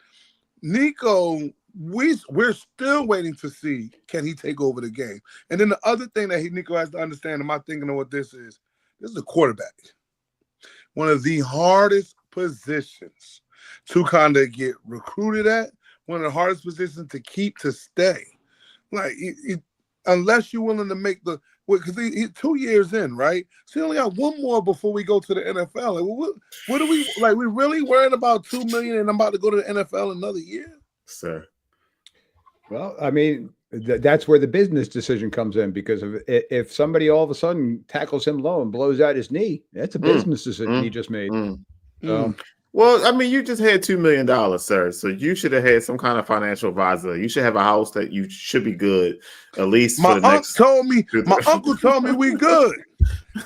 Nico, we're still waiting to see, can he take over the game? And then the other thing that Nico has to understand, am I thinking of what this is a quarterback. One of the hardest positions to kind of get recruited at, one of the hardest positions to keep to stay. Like, unless you're willing to make because he's 2 years in, right? So you only got one more before we go to the NFL. Like, what are we like? We really worrying about $2 million, and I'm about to go to the NFL another year, sir. Well, I mean, that's where the business decision comes in, because if somebody all of a sudden tackles him low and blows out his knee, that's a business decision he just made. Well, I mean, you just had $2 million, sir. So you should have had some kind of financial advisor. You should have a house that you should be good, at least. My uncle told me we good.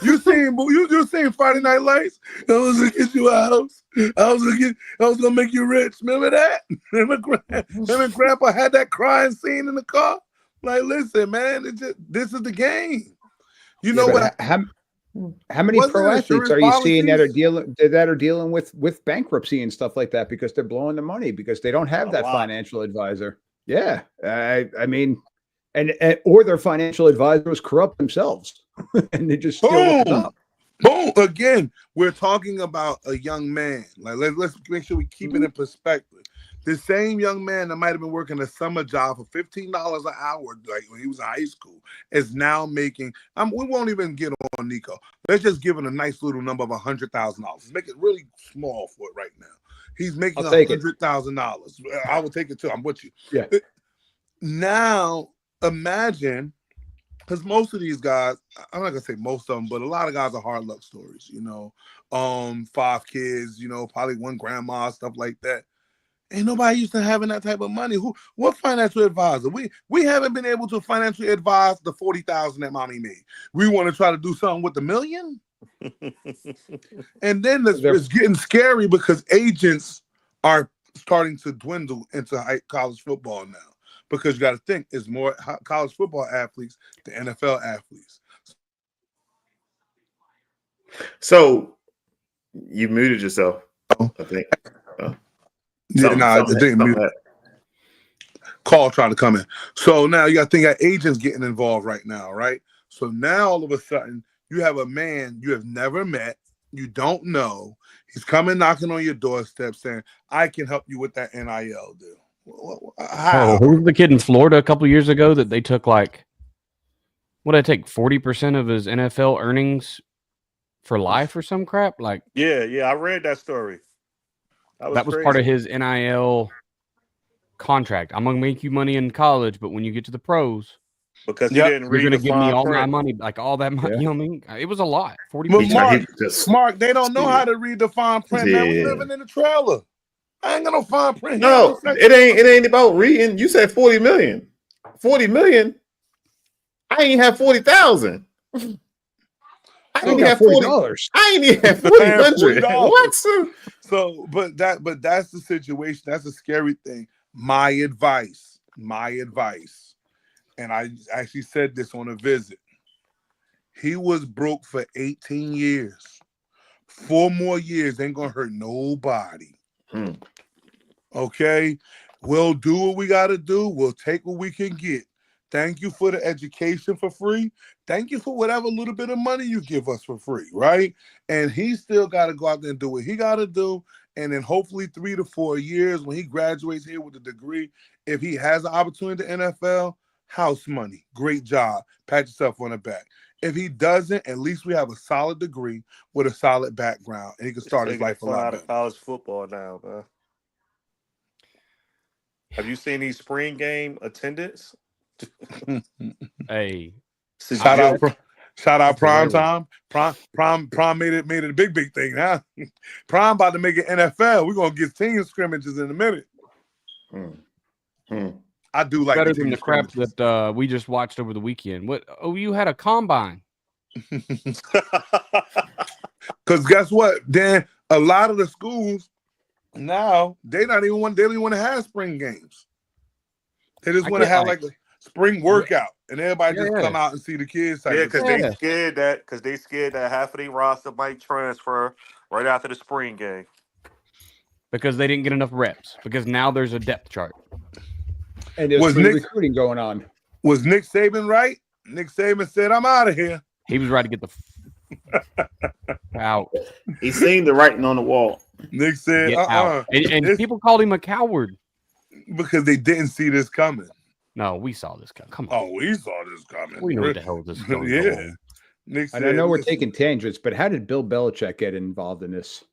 You seen Friday Night Lights? I was gonna get you a house. I was gonna make you rich. Remember that? Remember Grandpa had that crying scene in the car? Like, listen, man, this is the game. You know what? How many pro athletes are you seeing that are dealing with bankruptcy and stuff like that because they're blowing the money because they don't have that financial advisor? Yeah, I mean, and or their financial advisor was corrupt themselves, and they just still up. Boom! Again, we're talking about a young man. Like let's make sure we keep it in perspective. The same young man that might have been working a summer job for $15 an hour, like when he was in high school, is now making. We won't even get on Nico. Let's just give him a nice little number of $100,000. Make it really small for it right now. He's making $100,000. I will take it too. I'm with you. Yeah. Now imagine, because most of these guys, I'm not gonna say most of them, but a lot of guys are hard luck stories. 5 kids. Probably one grandma, stuff like that. Ain't nobody used to having that type of money. What financial advisor? We haven't been able to financially advise the $40,000 that mommy made. We want to try to do something with $1 million. And then it's getting scary because agents are starting to dwindle into college football now. Because you got to think, it's more college football athletes than NFL athletes. So you muted yourself, I think. I didn't mute. Call trying to come in. So now you got to think that agents getting involved right now, right? So now all of a sudden you have a man you have never met, you don't know. He's coming knocking on your doorstep saying, I can help you with that NIL deal. How? Who was the kid in Florida a couple years ago that they took what did I take 40% of his NFL earnings for life or some crap? Yeah, I read that story. That was part of his NIL contract. I'm gonna make you money in college, but when you get to the pros, because he Yep. didn't You're read gonna the give me fine all my print. money, like all that money. Yeah. You know what I mean? It was a lot. 40 But He million. Mark, they don't know how to read the fine print, man. We Yeah. living in a trailer. I ain't got no fine print. No, it ain't about reading. You said 40 million. 40 million. I ain't have 40,000. I I ain't got have 40. $40. I ain't even have 40,000. $40. What? So, but that's the situation. That's a scary thing. My advice, and I actually said this on a visit. He was broke for 18 years. 4 more years ain't gonna hurt nobody. Okay, we'll do what we gotta do. We'll take what we can get. Thank you for the education for free. Thank you for whatever little bit of money you give us for free, right? And he still got to go out there and do what he got to do. And then hopefully 3 to 4 years when he graduates here with a degree, if he has an opportunity in the NFL, house money, great job. Pat yourself on the back. If he doesn't, at least we have a solid degree with a solid background, and he can start his Taking life a fun lot out better. of college football now, man. Have you seen these spring game attendance? Hey, It's a Shout joke. out Prime hilarious. Time. Prime made it a big thing, huh? Prime about to make it NFL. We're gonna get team scrimmages in a minute. I do like better the than team the crap scrimmages. that we just watched over the weekend. What? Oh, you had a combine. Because guess what? Then a lot of the schools now they don't even want to have spring games. They just I want to get, have like- like a spring workout, and everybody just Yeah. come out and see the kids. type Yeah, of because thing. they scared that half of their roster might transfer right after the spring game. Because they didn't get enough reps. Because now there's a depth chart. And there's Was free Nick- recruiting going on. Was Nick Saban right? Nick Saban said, "I'm out of here." He was ready to get the out. He seen the writing on the wall. Nick said, Get out. And It's- people called him a coward. because they didn't see this coming. No, we saw this guy. Come on. Oh, we saw this coming. We know what the hell this is going Yeah. on. Nick And I said, know we're "Listen, taking tangents, but how did Bill Belichick get involved in this?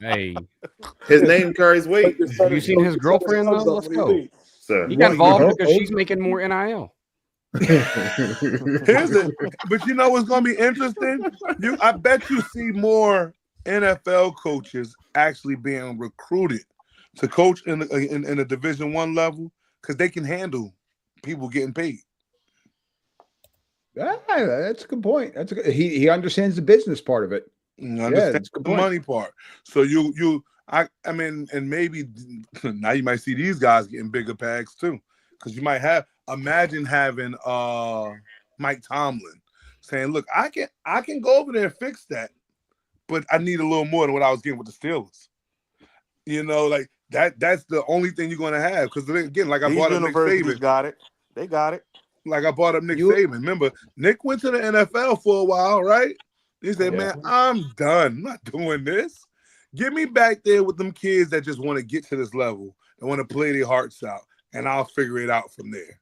Hey, His name carries weight. have you seen his girlfriend though? Let's go. Sir. He got What, involved because you she's making more NIL. Here's it. But you know what's going to be interesting? I bet you see more NFL coaches actually being recruited to coach in a Division I level because they can handle people getting paid. That's a good point. That's a good, he understands the business part of it. You Yeah, understand that's a good the point. money part. So I mean, and maybe now you might see these guys getting bigger bags too, because you might imagine having Mike Tomlin saying, "Look, I can go over there and fix that, but I need a little more than what I was getting with the Steelers." You know, like that's the only thing you're gonna have. Because again, like I These brought up Nick universities Saban. got it. They got it. Like I brought up Nick Saban. Remember, Nick went to the NFL for a while, right? He said, "Man, I'm done. I'm not doing this. Get me back there with them kids that just want to get to this level and want to play their hearts out, and I'll figure it out from there."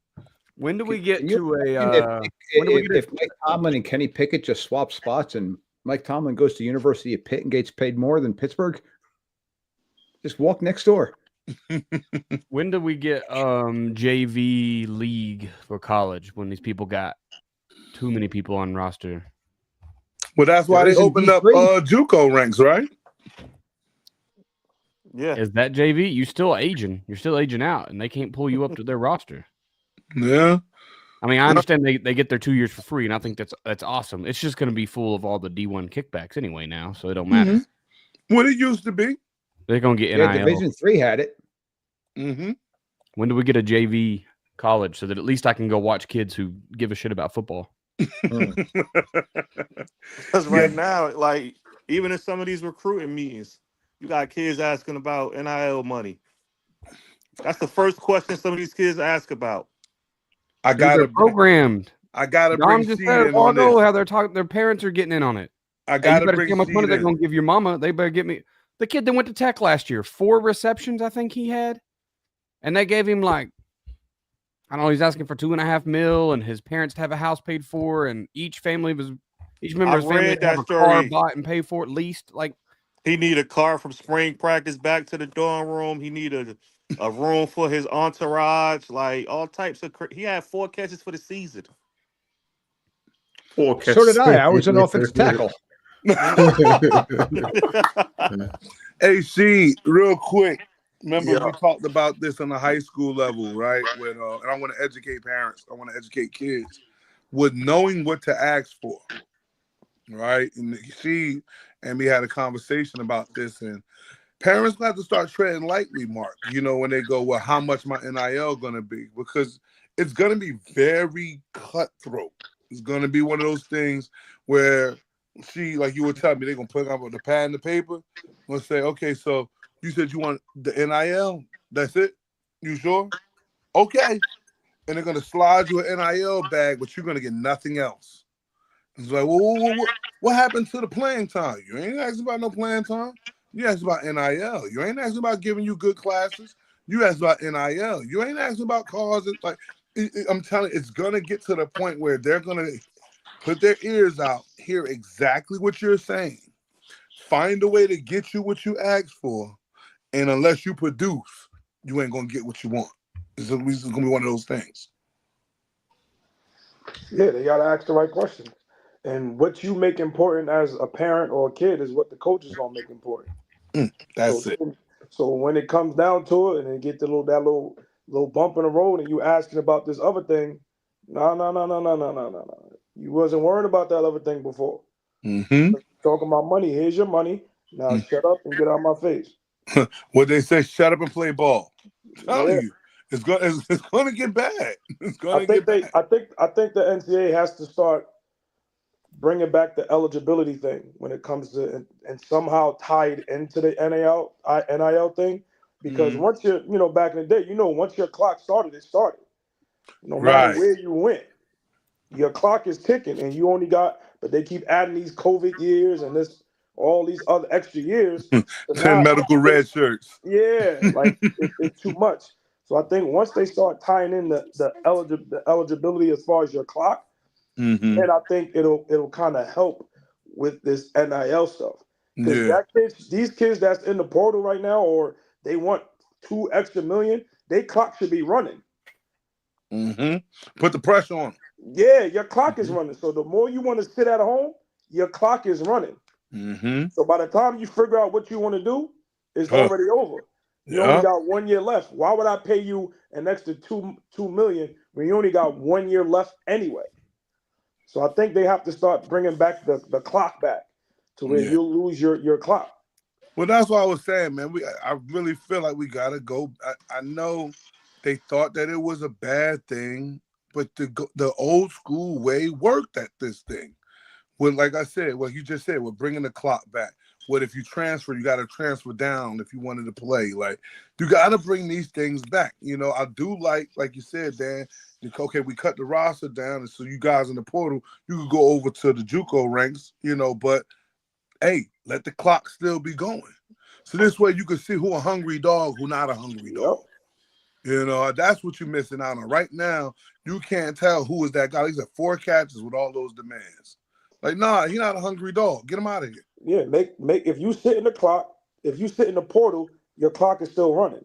When do we get Can you to a? imagine When do we get if Mike Tomlin and Kenny Pickett just swap spots and Mike Tomlin goes to University of Pitt and gets paid more than Pittsburgh, just walk next door. When do we get JV league for college? When these people got too many people on roster? Well, that's why There they is opened up D3. JUCO ranks, right? Yeah. Is that JV? You still aging? You're still aging out, and they can't pull you up to their roster. Yeah. I mean, I understand they get their 2 years for free, and I think that's awesome. It's just going to be full of all the D1 kickbacks anyway now, so it don't matter. What it used to be. They're going to get Yeah, NIL. Division III had it. Mm-hmm. When do we get a JV college so that at least I can go watch kids who give a shit about football? Because right now, like, even in some of these recruiting meetings, you got kids asking about NIL money. That's the first question some of these kids ask about. I got They're programmed. I gotta Dom bring just Seed said in on Fargo this. how they're talking. Their parents are getting in on it. I And gotta you better bring see how much money Seed they're in. going to give your mama. They better get me. The kid that went to Tech last year, 4 receptions, I think he had, and they gave him like, I don't know, he's asking for $2.5 million, and his parents to have a house paid for, and each member of his family read to have that a car story. bought and paid for at least. Like, He need a car from spring practice back to the dorm room. He need a a room for his entourage, like all types of. He had 4 catches for the season. 4 So did catches. I. I was an offensive tackle. Hey, C, real quick. Remember, Yeah. we talked about this on the high school level, right? With and I want to educate parents. I want to educate kids with knowing what to ask for, right? And she and me had a conversation about this, and parents have to start treading lightly, Mark. When they go, well, how much my NIL going to be? Because it's going to be very cutthroat. It's going to be one of those things where like you were telling me, they're going to put up the pad and the paper. Going to say, okay, so you said you want the NIL. That's it? You sure? Okay. And they're going to slide you an NIL bag, but you're going to get nothing else. It's like, well, what happened to the playing time? You ain't asking about no playing time. You asked about NIL. You ain't asking about giving you good classes. You asked about NIL. You ain't asking about cars. I'm telling you, it's going to get to the point where they're going to put their ears out, hear exactly what you're saying, find a way to get you what you asked for, and unless you produce, you ain't going to get what you want. It's going to be one of those things. Yeah, they got to ask the right questions. And what you make important as a parent or a kid is what the coach is going to make important. That's it. So when it comes down to it, and then get that little bump in the road, and you asking about this other thing, no. You wasn't worried about that other thing before. Mm-hmm. Talking about money. Here's your money. Now shut up and get out of my face. What they say, shut up and play ball. I'm telling Yeah. you, it's going to get bad. It's going I to get think bad. I think the NCAA has to start bringing back the eligibility thing when it comes to and somehow tied into the NIL thing, because once you're back in the day, once your clock started, it started. No matter Right. where you went, your clock is ticking, and you only got. But they keep adding these COVID years and all these other extra years. So 10 medical red shirts. Yeah, like it's too much. So I think once they start tying in the eligibility as far as your clock, then I think it'll kind of help with this NIL stuff. Because these kids that's in the portal right now, or they want $2 extra million, they clock should be running. Put the pressure on them. Yeah, your clock is running. So the more you want to sit at home, your clock is running. So by the time you figure out what you want to do, it's already over. You only got 1 year left. Why would I pay you an extra $2 million when you only got 1 year left anyway? So I think they have to start bringing back the clock back to where you'll lose your clock. Well, that's what I was saying, man. I really feel like we gotta go. I know they thought that it was a bad thing, but the old school way worked at this thing. Well, like I said, what you just said, we're bringing the clock back. What if you transfer? You got to transfer down if you wanted to play. Like, you got to bring these things back. I do like you said, Dan. Okay, we cut the roster down, and so you guys in the portal, you could go over to the JUCO ranks. But hey, let the clock still be going. So this way you can see who a hungry dog, who not a hungry dog. That's what you're missing out on right now. You can't tell who is that guy. He's at 4 catches with all those demands. Like, nah, he's not a hungry dog. Get him out of here. Yeah, make if you sit in the clock, if you sit in the portal, your clock is still running.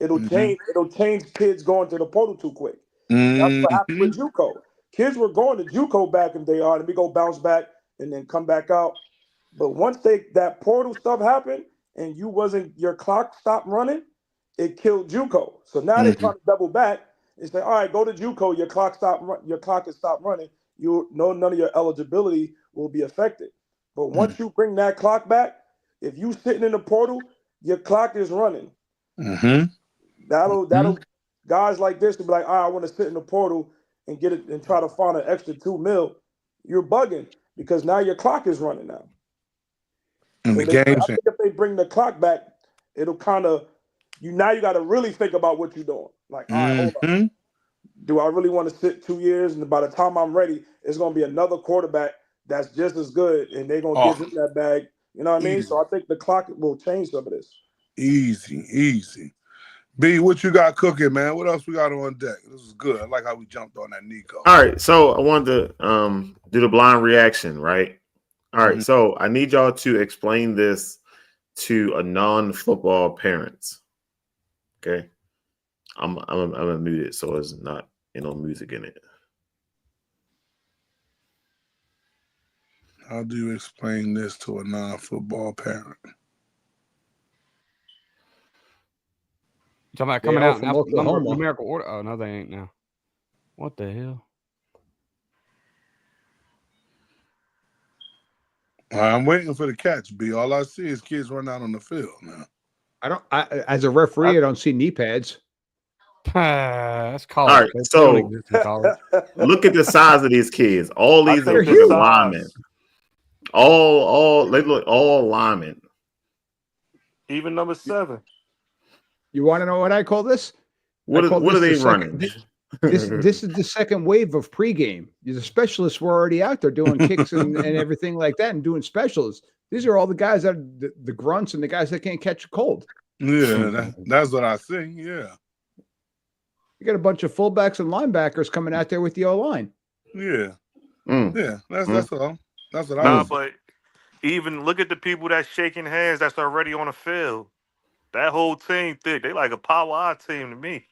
It'll change kids going to the portal too quick. That's what happened with JUCO. Kids were going to JUCO back in the day, and we go bounce back and then come back out. But once that portal stuff happened and your clock stopped running, it killed JUCO. So now they're trying to double back and say, all right, go to JUCO, your clock has stopped running. None of your eligibility will be affected. But once you bring that clock back, if you sitting in the portal, your clock is running. That'll guys like this to be like, all right, I want to sit in the portal and get it and try to find an extra $2 million. You're bugging because now your clock is running now. And so I think if they bring the clock back, it'll kind of you got to really think about what you're doing. Like, all right, hold on. Do I really want to sit 2 years? And by the time I'm ready, it's going to be another quarterback that's just as good, and they're going to give him that bag. You know what I mean? So I think the clock will change some of this. Easy. B, what you got cooking, man? What else we got on deck? This is good. I like how we jumped on that Nico. All right, so I wanted to do the blind reaction, right? All right, so I need y'all to explain this to a non-football parents. Okay, I'm gonna mute it so it's not music in it. How do you explain this to a non-football parent? You talking about coming out in numerical order? Oh no, they ain't now. What the hell? I'm waiting for the catch, B. All I see is kids run out on the field now. As a referee, I don't see knee pads. That's college. All right, so look at the size of these kids. All these are linemen. All they look all linemen. Even number 7. You want to know what I call this? What are they running? This is the second wave of pregame. The specialists were already out there doing kicks and everything like that and doing specials. These are all the guys that the grunts and the guys that can't catch a cold. Yeah, that's what I see. Yeah. You got a bunch of fullbacks and linebackers coming out there with the O-line. Yeah. Yeah, that's all. That's what I was. But even look at the people that's shaking hands that's already on the field. That whole team thick. They like a power I team to me.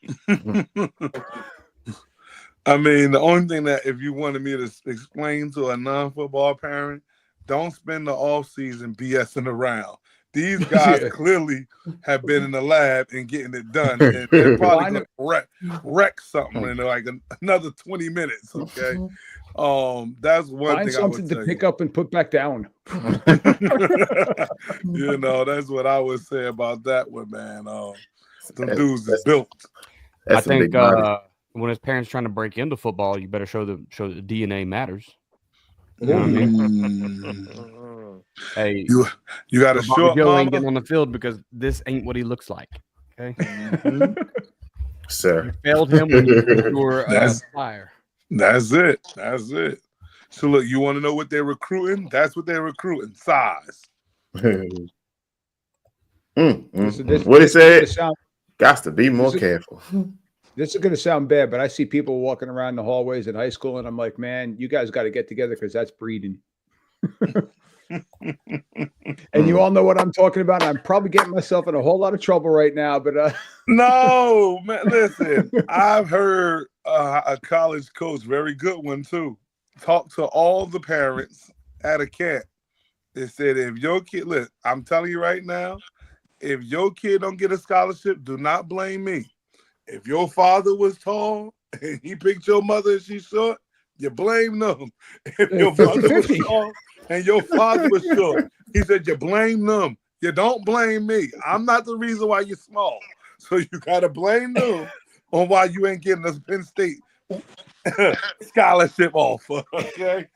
I mean, the only thing that if you wanted me to explain to a non-football parent, don't spend the offseason BSing around. These guys clearly have been in the lab and getting it done. And they're probably going to wreck something in like another 20 minutes, okay? That's one Find thing something to pick up and put back down. That's what I would say about that one, man. The dudes is built. I think when his parents trying to break into football, you better show that DNA matters. You know what I mean? Hey, you got a short Joe mama? ain't getting on the field because this ain't what he looks like. Okay, sir. You failed him when you were a flyer. That's it. So look, you want to know what they're recruiting? That's what they're recruiting. Size. What he said? Got to be more careful. This is going to sound bad, but I see people walking around the hallways in high school, and I'm like, man, you guys got to get together because that's breeding. And you all know what I'm talking about. I'm probably getting myself in a whole lot of trouble right now, but no, man, listen, I've heard a college coach, very good one too, talk to all the parents at a camp. They said, if your kid, look, I'm telling you right now, if your kid don't get a scholarship, do not blame me. If your father was tall and he picked your mother and she's short, you blame them. If your mother was tall and your father was short, he said you blame them. You don't blame me. I'm not the reason why you're small. So you got to blame them on why you ain't getting a Penn State scholarship offer. Okay?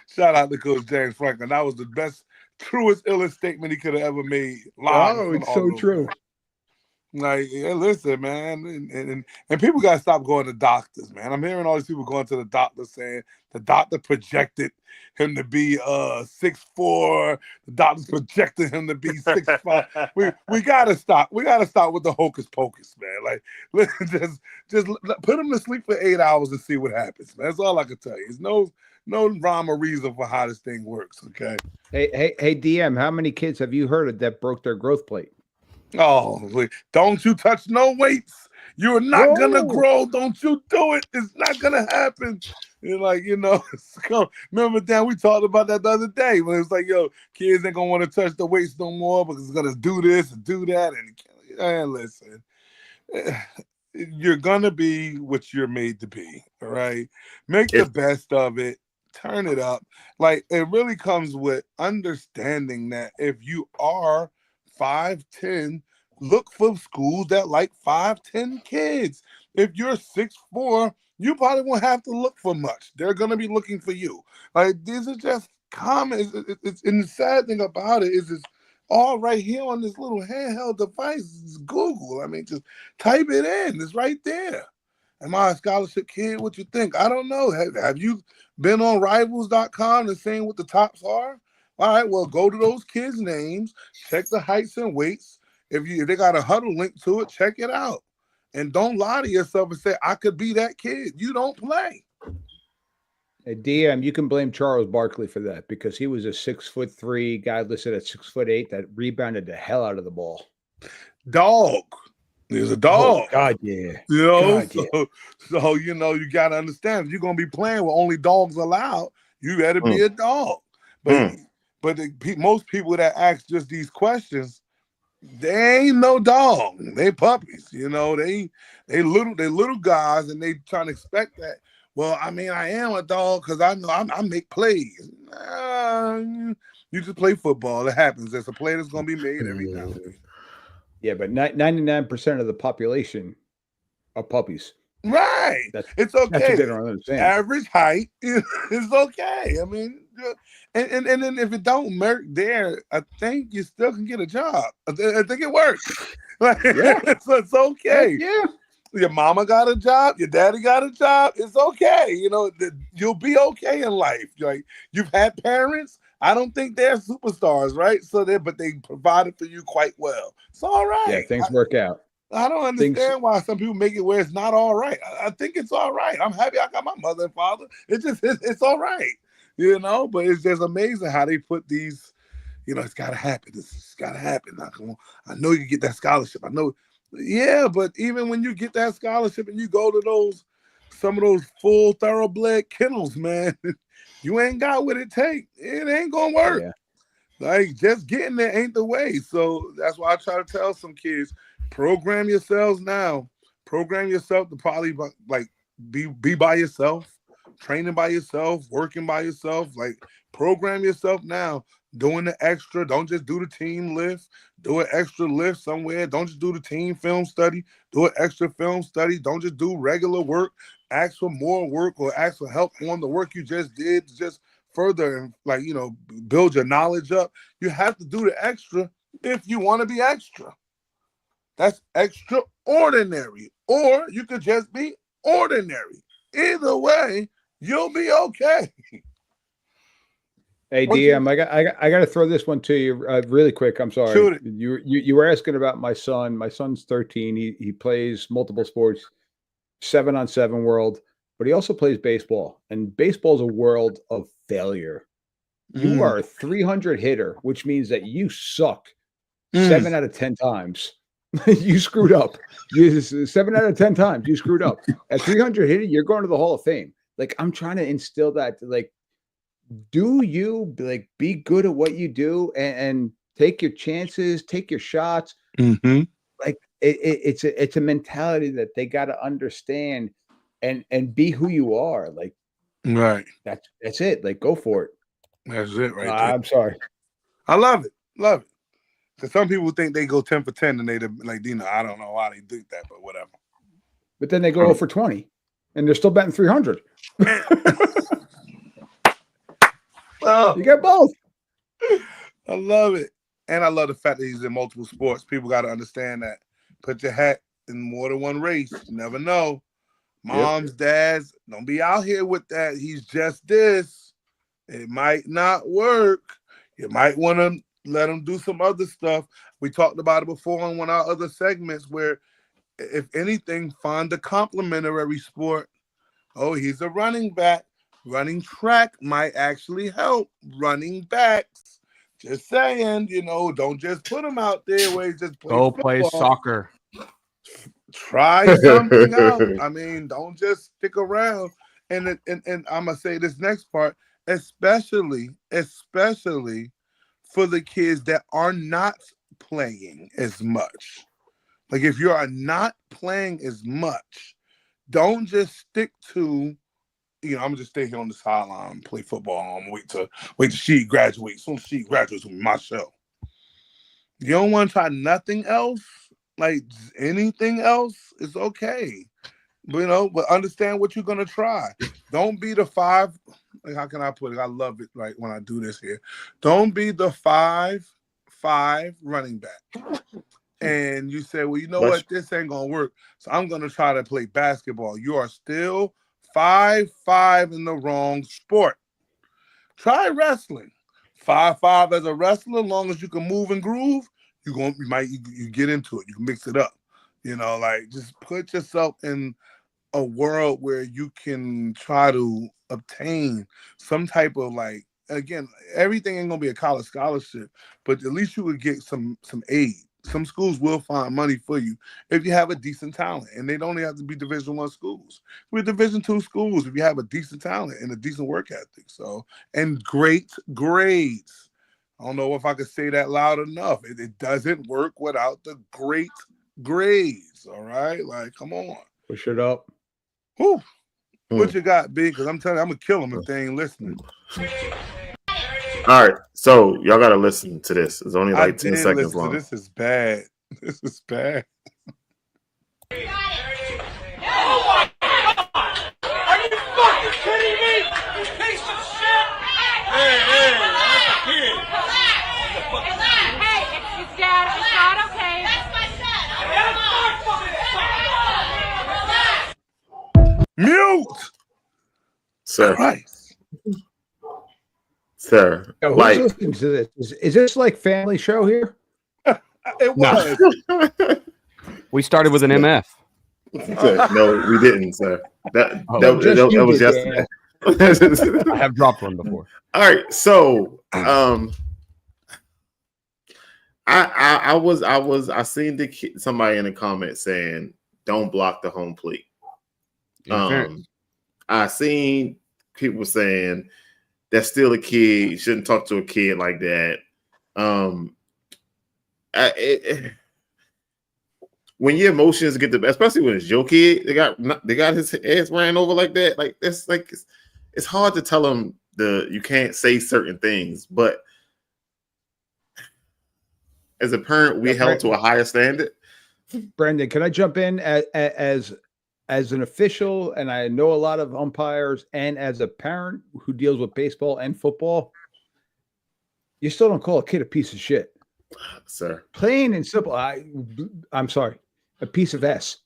Shout out to Coach James Franklin. That was the best, truest, illest statement he could have ever made. Live. Oh, it's so true. Like, yeah, listen, man, and people gotta stop going to doctors, man. I'm hearing all these people going to the doctor saying the doctor projected him to be 6'4". The doctors projected him to be 6'5". We gotta stop. We gotta stop with the hocus pocus, man. Like, listen, just put him to sleep for 8 hours and see what happens, man. That's all I can tell you. There's no rhyme or reason for how this thing works. Okay. Hey, DM, how many kids have you heard of that broke their growth plate? Oh, don't you touch no weights. You're not gonna grow. Don't you do it. It's not gonna happen. And like, remember, Dan, we talked about that the other day when it was like, yo, kids ain't gonna want to touch the weights no more because it's gonna do this and do that. And listen, you're gonna be what you're made to be. All right. Make the best of it. Turn it up. Like, it really comes with understanding that if you are 5'10", look for schools that like 5'10" kids. If you're 6'4", you probably won't have to look for much. They're gonna be looking for you. Like, these are just comments. And the sad thing about it is it's all right here on this little handheld device. It's Google. I mean, just type it in. It's right there. Am I a scholarship kid? What you think? I don't know. Have you been on rivals.com and seeing what the tops are? All right, well, go to those kids' names, check the heights and weights. If they got a huddle link to it, check it out. And don't lie to yourself and say, I could be that kid. You don't play. Hey, DM, you can blame Charles Barkley for that because he was a 6'3" guy listed at 6'8" that rebounded the hell out of the ball. dog. There's a dog. Oh, God, yeah. You know, God, yeah. so you know, you gotta understand if you're gonna be playing with only dogs allowed, you gotta be a dog. But most people that ask just these questions, they ain't no dog. They puppies. You know, they little guys, and they trying to expect that. Well, I mean, I am a dog because I know I make plays. You just play football. It happens. There's a play that's gonna be made every now and then. Yeah, but 99% of the population are puppies. Right. It's okay. That's what they don't understand. Average height is okay. I mean, and then if it don't work there, I think you still can get a job. I think it works. So it's okay. Yeah. Your mama got a job. Your daddy got a job. It's okay. You know, you'll be okay in life. Like, you've had parents. I don't think they're superstars, right? But they provided for you quite well. It's all right. Yeah, things work out. I don't understand why some people make it where it's not all right. I think it's all right. I'm happy I got my mother and father. It's all right, you know. But it's just amazing how they put these, you know, it's got to happen. It's got to happen. I know you get that scholarship. I know. Yeah, but even when you get that scholarship and you go to some of those full thoroughbred kennels, man, you ain't got what it takes. It ain't gonna work. Yeah. Like, just getting there ain't the way. So that's why I try to tell some kids, program yourselves now. Program yourself to probably like be by yourself, training by yourself, working by yourself. Like, program yourself now. Doing the extra. Don't just do the team lift. Do an extra lift somewhere. Don't just do the team film study. Do an extra film study. Don't just do regular work. Ask for more work or ask for help on the work you just did. Just further, like, you know, build your knowledge up. You have to do the extra if you want to be extra. That's extraordinary. Or you could just be ordinary. Either way, you'll be okay. Hey, DM, I got to throw this one to you really quick. I'm sorry. Shoot it. You were asking about my son. My son's 13. He plays multiple sports, 7-on-7 world, but he also plays baseball. And baseball is a world of failure. You are a 300 hitter, which means that you suck 7 out of 10 times. You screwed up. 7 out of 10 times you screwed up. At 300 hitter, you're going to the Hall of Fame. Like, I'm trying to instill that, like, do you like be good at what you do and take your chances, take your shots. Like, it's a mentality that they got to understand and be who you are. Like, right. That's it. Like, go for it. That's it, right there. I'm sorry. I love it. Love it. Because some people think they go 10 for 10 and they like, you know, I don't know why they think that, but whatever. But then they go 0 for 20 and they're still betting 300. Well, you got both. I love it. And I love the fact that he's in multiple sports. People got to understand that. Put your hat in more than one race. You never know. Moms, dads, don't be out here with that. He's just this. It might not work. You might want to let him do some other stuff. We talked about it before on one of our other segments where, if anything, find a complementary sport. Oh, he's a running back. Running track might actually help running backs. Just saying, you know, don't just put him out there where he just play soccer. Try something out. I mean, don't just stick around. And I'm gonna say this next part, especially for the kids that are not playing as much. Like, if you are not playing as much, don't just stick to, you know, I'm gonna just stay here on the sideline and play football. I'm gonna wait till she graduates. Soon as she graduates with my show. You don't want to try nothing else, like anything else is okay. But, you know, but understand what you're gonna try. Don't be the 5. Like, how can I put it? I love it. Like, when I do this here, don't be the 5 running back. And you say, well, you know what? This ain't gonna work. So I'm gonna try to play basketball. You are still 5'5" in the wrong sport. Try wrestling. 5'5" as a wrestler, as long as you can move and groove, you get into it. You can mix it up. You know, like, just put yourself in a world where you can try to obtain some type of, like, again, everything ain't gonna be a college scholarship, but at least you would get some aid. some schools will find money for you if you have a decent talent, and they don't have to be Division I schools. We're Division II schools if you have a decent talent and a decent work ethic. So, and great grades. I don't know if I could say that loud enough. It doesn't work without the great grades. All right, like come on, push it up. Whew. What you got, B? Because I'm telling you, I'm gonna kill them if they ain't listening. All right, so y'all gotta listen to this. It's only like 10 seconds long. This is bad. This is bad. Oh my God! Are you fucking kidding me? You piece of shit! Hey, that's a kid. Hey, it's Dad. It's not okay. That's my son. Mute. Sir. Christ. Sir, Yo, who's listening to this? Is this like Family Show here? It was. We started with an MF. No, we didn't, sir. That was yesterday. I have dropped one before. All right, so I seen somebody in the comments saying don't block the home plate. I seen people saying that's still a kid. You shouldn't talk to a kid like that. When your emotions get the best, especially when it's your kid, they got his ass ran over like that. Like that's like it's hard to tell them you can't say certain things, but as a parent, we held to a higher standard. Brandon, can I jump in as an official, and I know a lot of umpires, and as a parent who deals with baseball and football, you still don't call a kid a piece of shit, sir. Plain and simple. I'm sorry, a piece of S.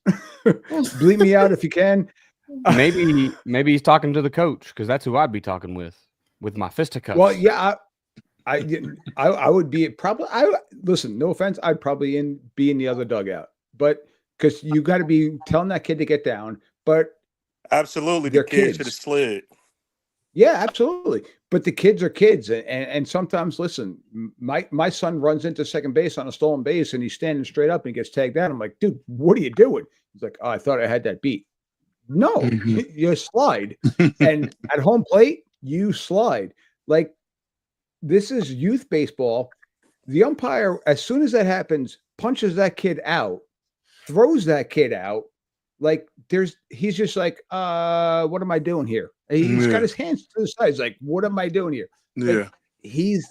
Bleep me out if you can. Maybe he's talking to the coach, because that's who I'd be talking with my fisticuffs. Well, yeah, I would be probably. Listen, no offense, I'd probably be in the other dugout, but. Because you got to be telling that kid to get down, but absolutely, the kid should have slid. Yeah, absolutely. But the kids are kids, and sometimes, listen, my son runs into second base on a stolen base, and he's standing straight up and he gets tagged out. I'm like, dude, what are you doing? He's like, oh, I thought I had that beat. No, you slide, and at home plate, you slide. Like this is youth baseball. The umpire, as soon as that happens, punches that kid out. Throws that kid out, like he's just like, what am I doing here? He's got his hands to the side. He's like, what am I doing here? Yeah, like,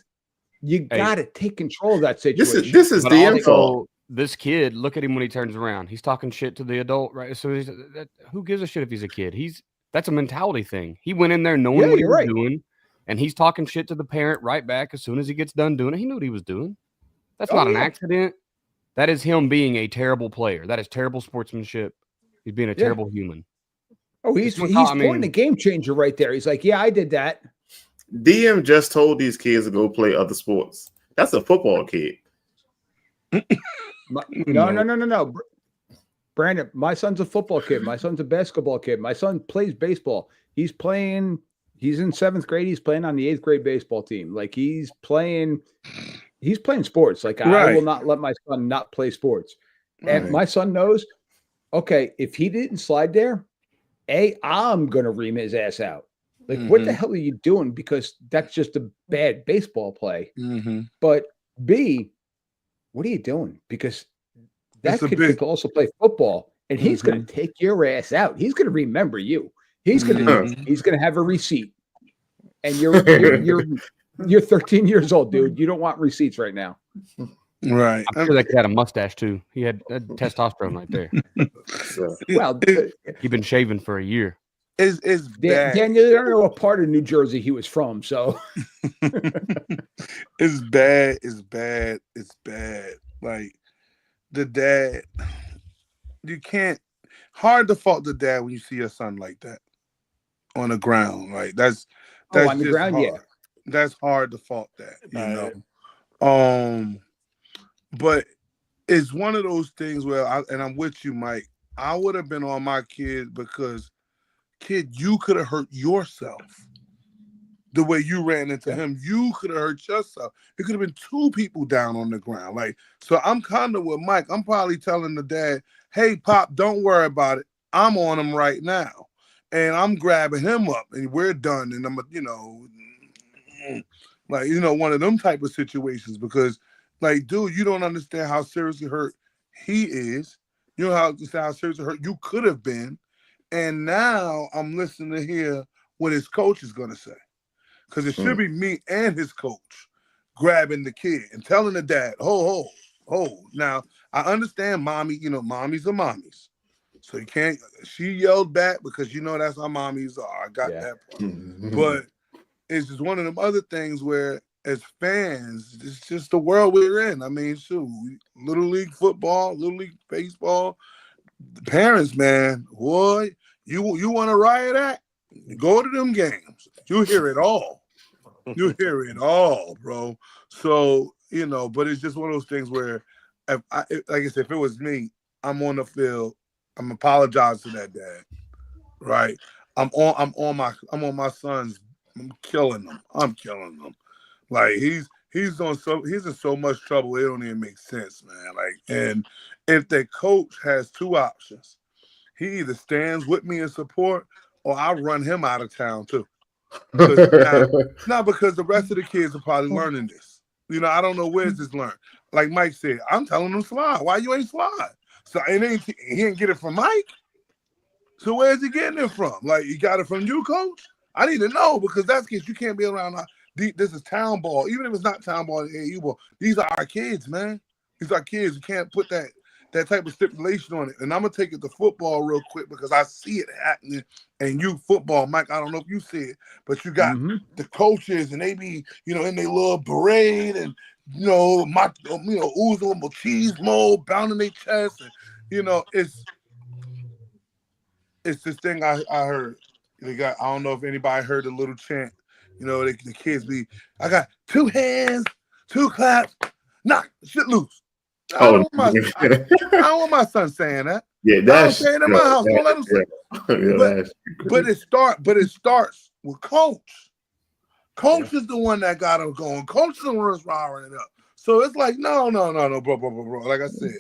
you got to take control of that situation. This is the info. This kid, look at him when he turns around. He's talking shit to the adult, right? So who gives a shit if he's a kid? That's a mentality thing. He went in there knowing what he was doing, and he's talking shit to the parent right back as soon as he gets done doing it. He knew what he was doing. That's not an accident. That is him being a terrible player. That is terrible sportsmanship. He's being a terrible human. Oh, he's pointing a game changer right there. He's like, yeah, I did that. DM just told these kids to go play other sports. That's a football kid. No. Brandon, my son's a football kid. My son's a basketball kid. My son plays baseball. He's in 7th grade. He's playing on the 8th grade baseball team. Like he's playing sports. Like I will not let my son not play sports. And my son knows, okay, if he didn't slide there, I'm going to ream his ass out. Like, what the hell are you doing? Because that's just a bad baseball play. But B, what are you doing? Because that kid could also play football, and he's going to take your ass out. He's going to remember you. He's going to have a receipt. And you're 13 years old, dude. You don't want receipts right now. Right. I'm sure that kid had a mustache too. He had testosterone right there. Well, he'd been shaving for a year. It's bad. Daniel, you don't know what part of New Jersey he was from, so it's bad. It's bad. It's bad. Like the dad, you can't. Hard to fault the dad when you see your son like that on the ground. Like that's on the ground, hard. That's hard to fault that, you know. But it's one of those things where, I'm with you, Mike. I would have been on my kid because, kid, you could have hurt yourself. the way you ran into him. You could have hurt yourself. It could have been 2 people down on the ground. Like, so I'm kind of with Mike. I'm probably telling the dad, hey, Pop, don't worry about it. I'm on him right now. And I'm grabbing him up and we're done. And I'm, like, one of them type of situations because, like, dude, you don't understand how seriously hurt he is. You know how seriously hurt you could have been. And now I'm listening to hear what his coach is going to say. Because it should be me and his coach grabbing the kid and telling the dad, ho. Now, I understand mommy, mommies are mommies. So you can't, she yelled back because that's how mommies are. I got that part. But it's just one of them other things where as fans, it's just the world we're in. I mean, shoot, Little League football, Little League baseball, the parents, man, boy, you want to riot act? Go to them games. You hear it all. You hear it all, bro. So, but it's just one of those things where, like I said, if it was me, I'm on the field. I'm apologizing to that dad, right? I'm on my sons. I'm killing them. Like he's in so much trouble. It don't even make sense, man. Like, and if the coach has 2 options, he either stands with me in support or I run him out of town too. Because the rest of the kids are probably learning this. I don't know where's this learned. Like Mike said, I'm telling them slide. Why you ain't slide? So he didn't get it from Mike. So where's he getting it from? Like, he got it from you, coach? I need to know because that's because you can't be around. This is town ball. Even if it's not town ball, AAU ball, these are our kids, man. These are kids. You can't put that type of stipulation on it. And I'm going to take it to football real quick because I see it happening. And you football, Mike, I don't know if you see it, but you got the coaches and they be, in their little parade and, oozing machismo, pounding their chest. And, it's this thing I heard. I don't know if anybody heard the little chant. The kids be, I got 2 hands, 2 claps, knock shit loose. I don't want my son saying that. Yeah, that's I don't say it in my house. Don't let him say it. But it starts with coach. Coach is the one that got him going. Coach is the one that's riling it up. So it's like, no, bro. Like I said,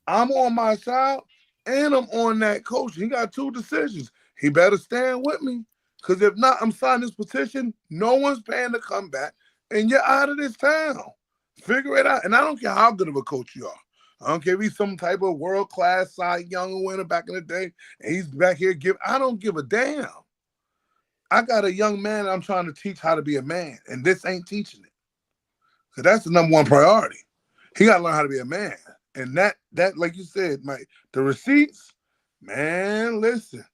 I'm on my side and I'm on that coach. He got 2 decisions. He better stand with me. Because if not, I'm signing this petition. No one's paying to come back. And you're out of this town. Figure it out. And I don't care how good of a coach you are. I don't care if he's some type of world-class Cy Young winner back in the day. And he's back here I don't give a damn. I got a young man I'm trying to teach how to be a man. And this ain't teaching it. So that's the number 1 priority. He got to learn how to be a man. And that like you said, Mike, the receipts, man, listen.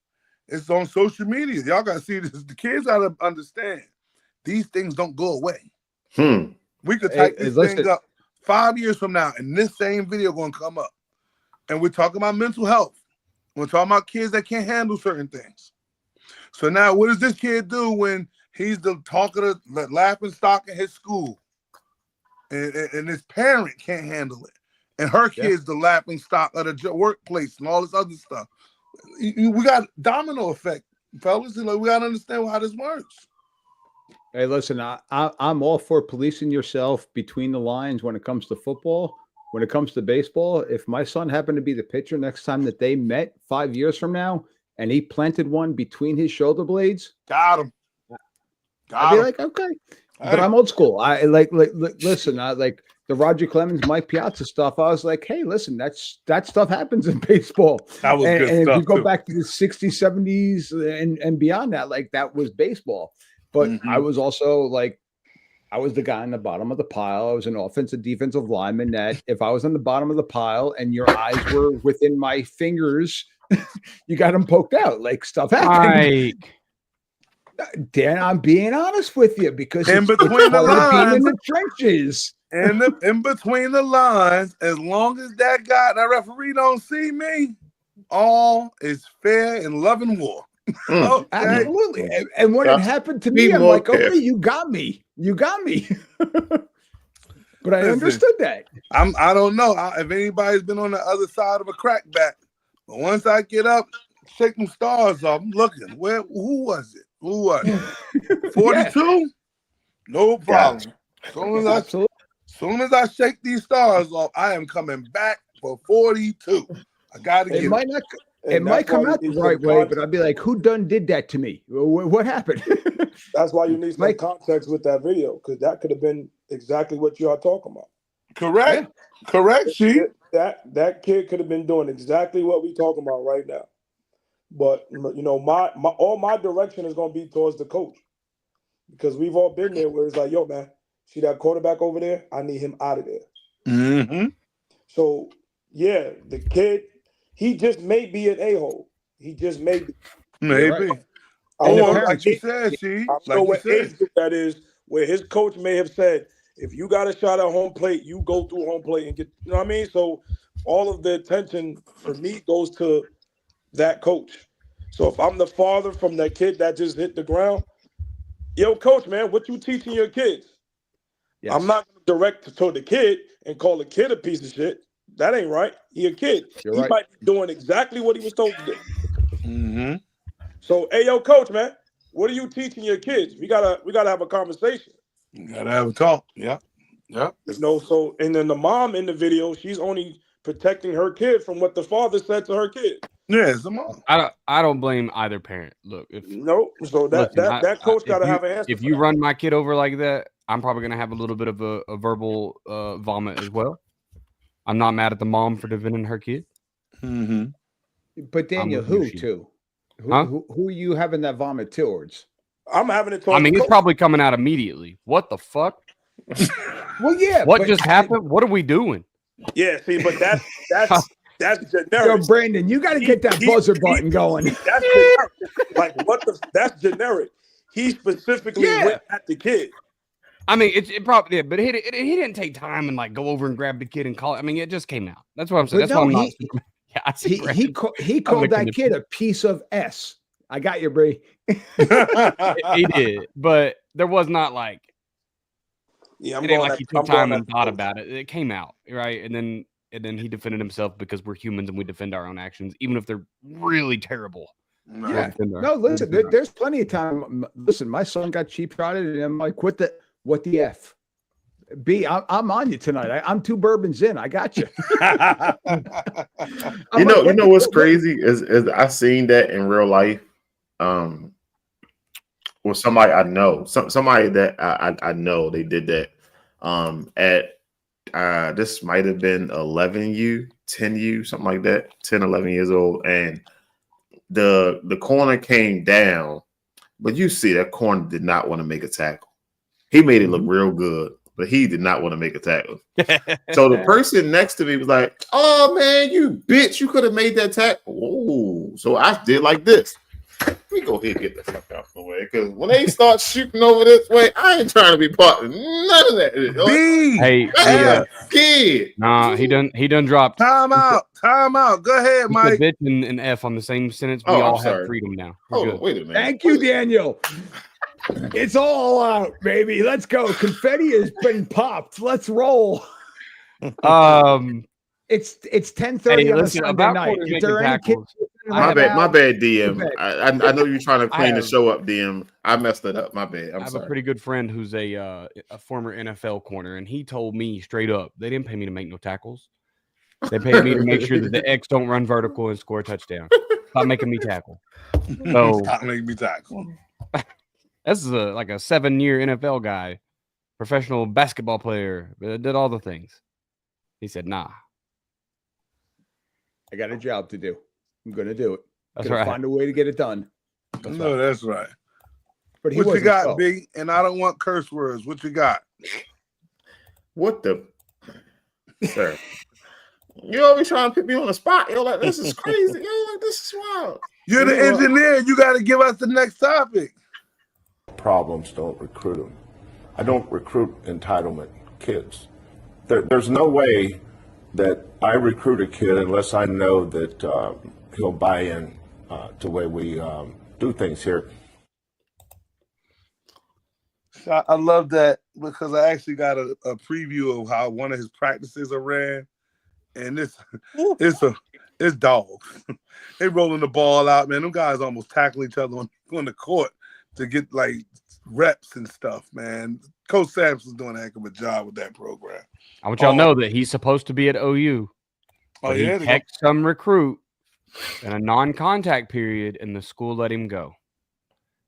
It's on social media. Y'all got to see this. The kids got to understand these things don't go away. We could type this thing up 5 years from now, and this same video going to come up. And we're talking about mental health. We're talking about kids that can't handle certain things. So now what does this kid do when he's the talk of the laughing stock in his school? And his parent can't handle it. And her kid's the laughing stock of the workplace and all this other stuff. We got domino effect, fellas. We got to understand how this works. Hey, listen, I'm all for policing yourself between the lines when it comes to football. When it comes to baseball, if my son happened to be the pitcher next time that they met 5 years from now and he planted one between his shoulder blades, got him. I'd be like, okay. But I'm old school. I listen, I like the Roger Clemens, Mike Piazza stuff. I was like, hey, listen, that stuff happens in baseball. That was good and stuff. If you go back to the 60s, 70s and beyond that, like that was baseball. But I was also like, I was the guy on the bottom of the pile. I was an offensive, defensive lineman that if I was on the bottom of the pile and your eyes were within my fingers, you got them poked out. Like stuff happened. Dan, I'm being honest with you because in between the lines, in the trenches. In between the lines, as long as that referee don't see me, all is fair in love and war. Okay. Absolutely. And when it happened to me, I'm like, okay, you got me. But I understood that. I don't know if anybody's been on the other side of a crackback. But once I get up, shake them stars off. I'm looking. Who was it? 42? No problem. Absolutely. Soon as I shake these stars off, I am coming back for 42. I got to get it. It might come out the right way, but I'd be like, who did that to me? What happened? That's why you need some context with that video, because that could have been exactly what you are talking about. Correct. Yeah. Correct, She. That kid could have been doing exactly what we're talking about right now. But all my direction is going to be towards the coach, because we've all been there where it's like, yo, man, see that quarterback over there? I need him out of there. Mm-hmm. So yeah, the kid, he just may be an a-hole. He just may be. Maybe. Right. Like you said, I know what age group that is, where his coach may have said, if you got a shot at home plate, you go through home plate and get, you know what I mean? So all of the attention for me goes to that coach. So if I'm the father from that kid that just hit the ground, yo, coach, man, what you teaching your kids? Yes. I'm not going to direct to the kid and call the kid a piece of shit. That ain't right. He a kid. You're he right. might be doing exactly what he was told to do. Mm-hmm. So, hey, yo, coach, man, what are you teaching your kids? We gotta have a conversation. You gotta have a talk. Yeah. So, and then the mom in the video, she's only protecting her kid from what the father said to her kid. Yeah, the mom. I don't blame either parent. Look, so that coach got to have an answer. If you run my kid over like that, I'm probably gonna have a little bit of a verbal vomit as well. I'm not mad at the mom for defending her kid. Mm-hmm. But Daniel, who are you having that vomit towards? I'm having it towards. It's probably coming out immediately. What the fuck? Well, yeah. What just happened? What are we doing? Yeah, see, but that's generic. Yo, Brandon, you got to get that buzzer button going. That's generic. Like that's generic. He specifically went at the kid. I mean, it probably did, but he didn't take time and like go over and grab the kid and call it. I mean, it just came out. That's what I'm saying. That's why I'm not. Yeah, he called that kid a piece of S. I got you, Bree. He did, but there was not like. Yeah, it ain't like he took time and thought about it. It came out, right? And then he defended himself because we're humans and we defend our own actions, even if they're really terrible. Yeah. No, listen, there's plenty of time. Listen, my son got cheap shotted, and I'm like, what the F? B, I'm on you tonight. I'm 2 bourbons in. I got you. you know what's crazy is I've seen that in real life. With somebody I know, somebody that I know, they did that. At this might have been 11U, 10U, something like that, 10, 11 years old, and the corner came down, but you see that corner did not want to make a tackle. He made it look real good, but he did not want to make a tackle. So the person next to me was like, "Oh man, you bitch! You could have made that tackle." Oh, so I did like this. We go ahead and get the fuck out of the way, because when they start shooting over this way, I ain't trying to be part of none of that. Hey, kid. Nah, he done dropped. Time out. Go ahead, Mike. Bitch and F on the same sentence. We all have freedom now. Oh, wait a minute. Thank you, Daniel. It's all out, baby. Let's go. Confetti has been popped. Let's roll. It's 10:30 on a Sunday night. Is there any kids? My bad, DM. I know you're trying to clean the show up, DM. I messed it up. My bad. I have a pretty good friend who's a former NFL corner, and he told me straight up, they didn't pay me to make no tackles. They paid me to make sure that the X don't run vertical and score a touchdown. Stop making me tackle. So stop making me tackle. This is like a 7-year NFL guy, professional basketball player, did all the things. He said, "Nah, I got a job to do. I'm gonna do it. That's right. Find a way to get it done." That's right. But what you got, B? And I don't want curse words. What you got? What the, sir? You always trying to put me on the spot. Yo, like this is crazy. Yo, like this is wild. You're the engineer. You got to give us the next topic. Problems don't recruit them. I don't recruit entitlement kids. There's no way that I recruit a kid unless I know that he'll buy in to the way we do things here. I love that because I actually got a preview of how one of his practices are ran, and it's dogs. They rolling the ball out, man. Them guys almost tackle each other on the court. to get like reps and stuff, man. Coach Sampson's doing a heck of a job with that program. I want y'all to know that he's supposed to be at OU. But he texted some recruit in a non-contact period, and the school let him go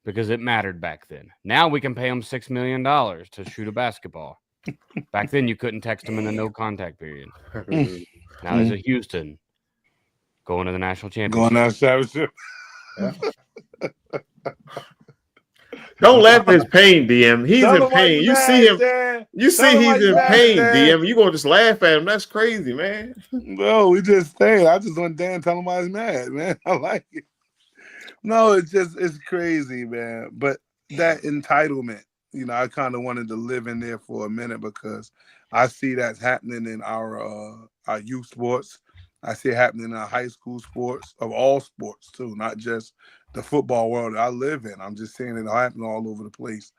because it mattered back then. Now we can pay him $6 million to shoot a basketball. Back then, you couldn't text him in the no-contact period. Now he's at Houston, going to the national championship. Going to championship. Don't laugh at his pain, DM. He's in pain. You see him. You see he's in pain, DM. You gonna just laugh at him? That's crazy, man. No, we just saying. I just want Dan tell him why he's mad, man. I like it. No, it's crazy, man. But that entitlement, you know, I kind of wanted to live in there for a minute because I see that's happening in our youth sports. I see it happening in our high school sports, of all sports too, not just the football world that I live in. I'm just saying it happening all over the place,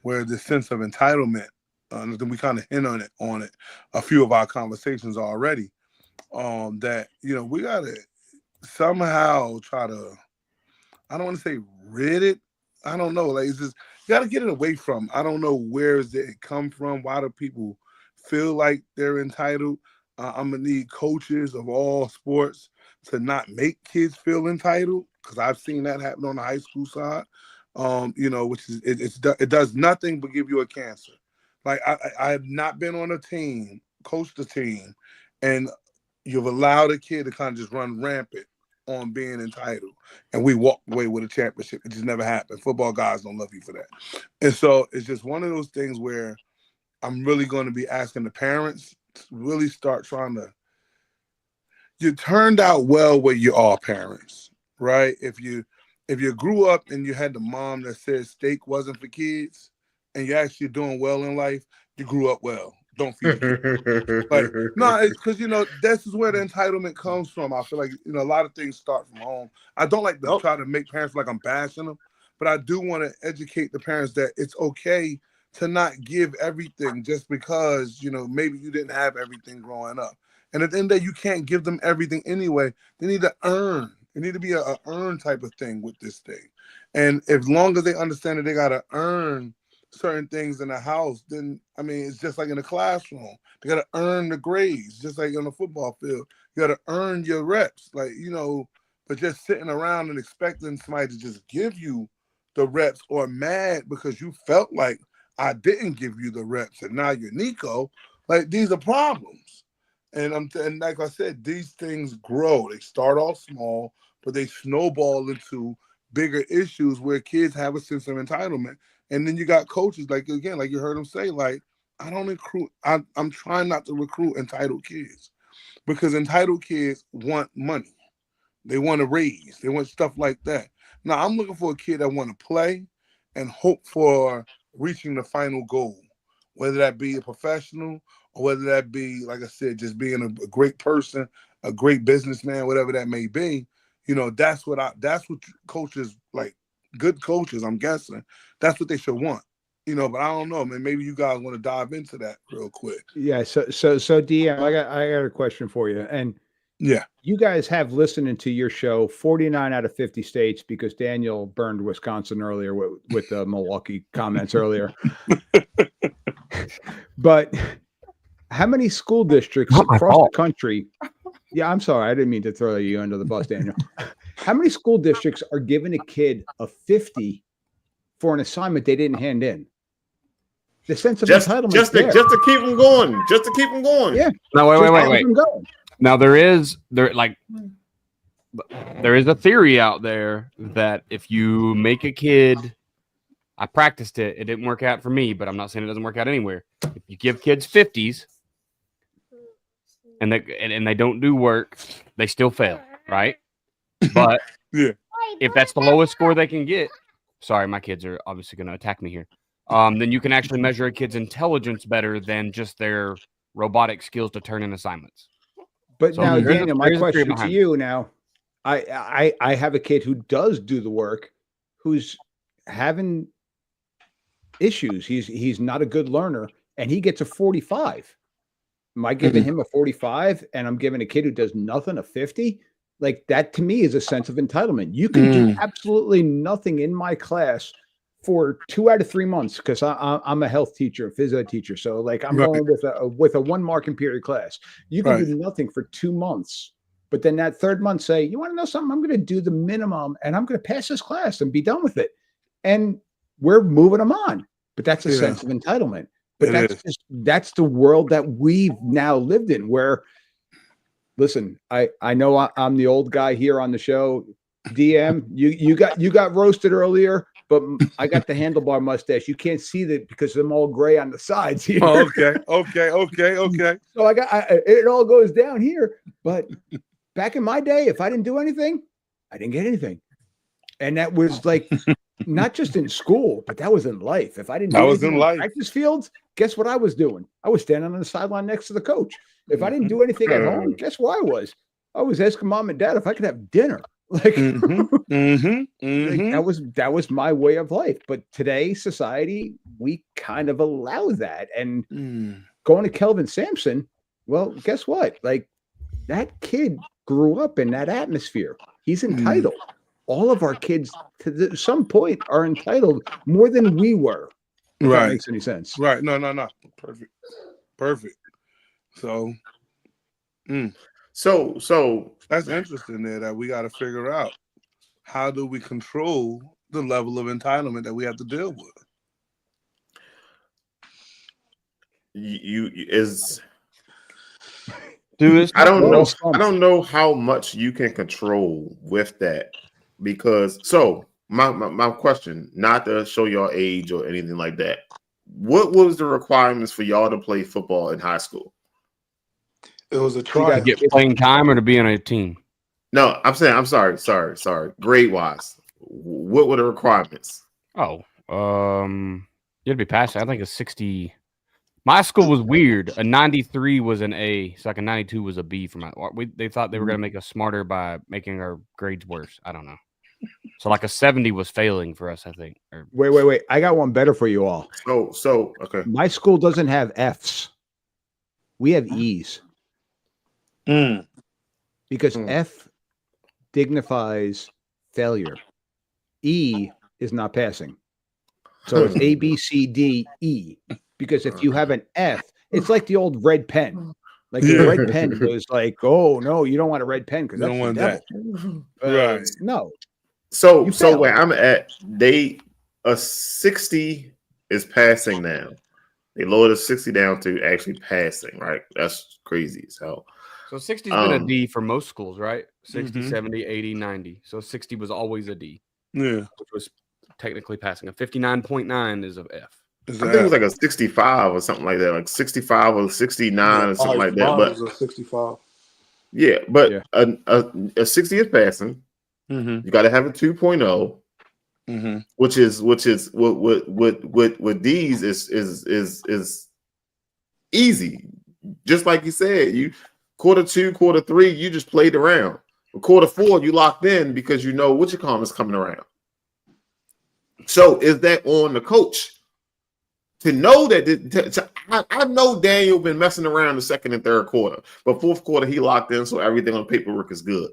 where the sense of entitlement, we kind of hint on it, a few of our conversations already, that, you know, we got to somehow try to, I don't want to say rid it. I don't know. Like, it's just, you got to get it away from. I don't know where does it come from. Why do people feel like they're entitled? I'm going to need coaches of all sports to not make kids feel entitled, because I've seen that happen on the high school side, you know, which is, it does nothing but give you a cancer. Like, I have not been on a team, coached a team, and you've allowed a kid to kind of just run rampant on being entitled, and we walked away with a championship. It just never happened. Football guys don't love you for that. And so it's just one of those things where I'm really going to be asking the parents to really start trying to, you turned out well where you are parents, right? If you grew up and you had the mom that said steak wasn't for kids, and you're actually doing well in life, you grew up well. Don't feed kids. Like, no, it's because, you know, this is where the entitlement comes from. I feel like, you know, a lot of things start from home. I don't like to try to make parents like I'm bashing them, but I do want to educate the parents that it's okay to not give everything just because, you know, maybe you didn't have everything growing up. And at the end of the day, you can't give them everything anyway. They need to earn. It need to be a earn type of thing with this thing. And as long as they understand that they got to earn certain things in the house, then, I mean, it's just like in the classroom. They got to earn the grades, just like on the football field. You got to earn your reps, like, you know, but just sitting around and expecting somebody to just give you the reps, or mad because you felt like I didn't give you the reps and now you're Nico, like, these are problems. And like I said, these things grow. They start off small, but they snowball into bigger issues where kids have a sense of entitlement. And then you got coaches, like, again, like you heard him say, like, I don't recruit. I'm trying not to recruit entitled kids, because entitled kids want money. They want to raise. They want stuff like that. Now, I'm looking for a kid that want to play and hope for reaching the final goal, whether that be a professional or whether that be, like I said, just being a great person, a great businessman, whatever that may be. You know, that's what coaches, like good coaches, I'm guessing, that's what they should want. You know, but I don't know, man. Maybe you guys want to dive into that real quick. Yeah. So DM, I got a question for you. And yeah, you guys have listening to your show 49 out of 50 states, because Daniel burned Wisconsin earlier with the Milwaukee comments earlier. But how many school districts across the country? Yeah, I'm sorry. I didn't mean to throw you under the bus, Daniel. How many school districts are giving a kid a 50 for an assignment they didn't hand in? The sense of entitlement. Just to keep them going. Just to keep them going. Yeah. No, wait. Now there is a theory out there that if you make a kid, I practiced it, it didn't work out for me, but I'm not saying it doesn't work out anywhere. If you give kids 50s and they don't do work, they still fail, right? But yeah, if that's the lowest score they can get, sorry, my kids are obviously going to attack me here. Then you can actually measure a kid's intelligence better than just their robotic skills to turn in assignments. But so now, Daniel, my question to you now, I have a kid who does do the work, who's having issues. He's not a good learner, and he gets a 45. Am I giving him a 45, and I'm giving a kid who does nothing a 50? Like, that to me is a sense of entitlement. You can do absolutely nothing in my class for 2 out of 3 months, because I'm a health teacher, physio teacher. So like I'm Right. going with a 1 marking period class. You can Right. do nothing for 2 months, but then that third month say, you want to know something? I'm going to do the minimum and I'm going to pass this class and be done with it. And we're moving them on. But that's a Yeah. sense of entitlement. But It that's the world that we've now lived in, where, listen, I know I'm the old guy here on the show. DM, you got roasted earlier, but I got the handlebar mustache. You can't see that because I'm all gray on the sides here. Oh, okay. So it all goes down here. But back in my day, if I didn't do anything, I didn't get anything. And that was like not just in school, but that was in life. If I didn't do anything in life. Practice fields, guess what I was doing? I was standing on the sideline next to the coach. If I didn't do anything at home, guess where I was? I was asking mom and dad if I could have dinner. Like, like that was my way of life. But today's society, we kind of allow that. And going to Kelvin Sampson, well, guess what? Like, that kid grew up in that atmosphere. He's entitled. All of our kids to some point are entitled more than we were. If that makes any sense. Right. No. Perfect. So that's interesting there, that we got to figure out, how do we control the level of entitlement that we have to deal with? I don't know how much you can control with that, because my question, not to show your age or anything like that, what was the requirements for y'all to play football in high school? It was a You try. got to get playing time or to be on a team. No, I'm sorry. Grade wise, what were the requirements? Oh, you had to be passing. I think a 60. My school was weird. A 93 was an A, so like a 92 was a B for they thought they were going to make us smarter by making our grades worse. I don't know. So like a 70 was failing for us, I think. Wait. I got one better for you all. So okay. My school doesn't have Fs. We have E's. Because F dignifies failure. E is not passing. So it's A, B, C, D, E. Because if you have an F, it's like the old red pen. Like the red pen was like, oh no, you don't want a red pen because that's the devil. Right. No. So where I'm at, a 60 is passing now. They lowered a 60 down to actually passing, right? That's crazy as hell. So 60's been a D for most schools, right? 60, 70, 80, 90. So 60 was always a D. Yeah. Which was technically passing. A 59.9 is an F. I think it was like a 65 or something like that, like 65 or 69 or something like that. But a 65. Yeah, but a 60 is passing. You got to have a 2.0, which is what these is easy. Just like you said, you quarter 2, quarter 3, you just played around. Quarter 4, you locked in because you know which is coming around. So is that on the coach to know that? I know Daniel been messing around the second and third quarter, but fourth quarter he locked in, so everything on paperwork is good.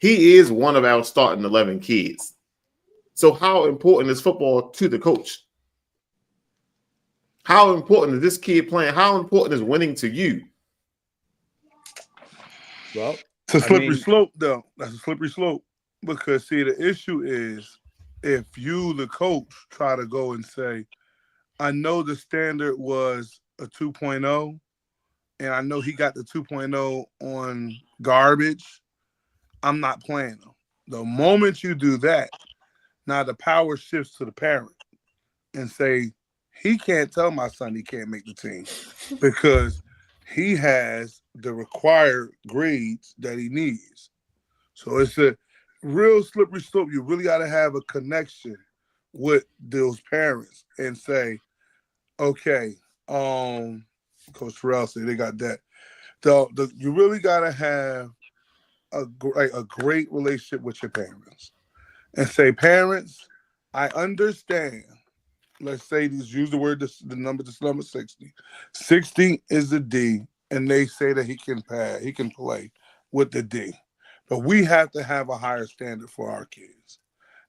He is one of our starting 11 kids. So how important is football to the coach? How important is this kid playing? How important is winning to you? Well, it's a slippery slope, though. That's a slippery slope. Because, see, the issue is if you, the coach, try to go and say, I know the standard was a 2.0, and I know he got the 2.0 on garbage, I'm not playing him. The moment you do that, now the power shifts to the parent and say, he can't tell my son he can't make the team because he has the required grades that he needs. So it's a real slippery slope. You really got to have a connection with those parents and say, okay, Coach Terrell said they got that. You really got to have a great relationship with your parents and say, parents, I understand. Let's say use the word, the number 60. 60 is a D, and they say that he can play with the D. But we have to have a higher standard for our kids.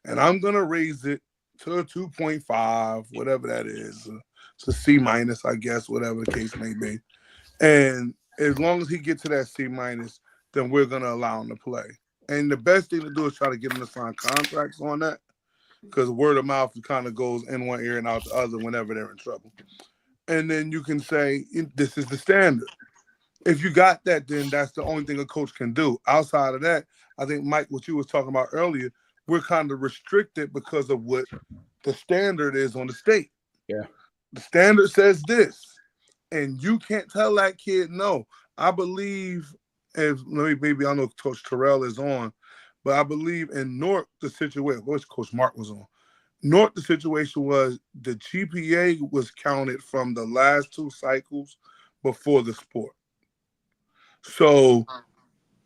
And I'm going to raise it to a 2.5, whatever that is. It's a C minus, I guess, whatever the case may be. And as long as he gets to that C minus, then we're going to allow him to play. And the best thing to do is try to get him to sign contracts on that, because word of mouth kind of goes in one ear and out the other whenever they're in trouble. And then you can say, this is the standard. If you got that, then that's the only thing a coach can do. Outside of that, I think, Mike, what you was talking about earlier, we're kind of restricted because of what the standard is on the state. Yeah. The standard says this, and you can't tell that kid no. I believe, maybe I don't know if Coach Terrell is on, but I believe in North, the situation, which Coach Mark was on. North, the situation was the GPA was counted from the last 2 cycles before the sport. So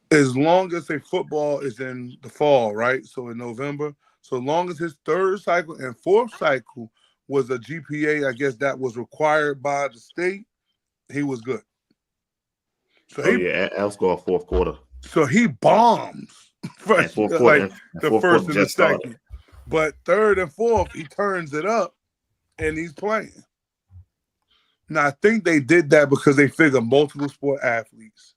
as long as a football is in the fall, right? So in November, so long as his 3rd cycle and 4th cycle was a GPA, I guess that was required by the state, he was good. So I'll score 4th quarter. So he bombs first, fourth like quarter, the fourth first quarter and the just started. second. But 3rd and 4th, he turns it up and he's playing. Now I think they did that because they figure multiple sport athletes,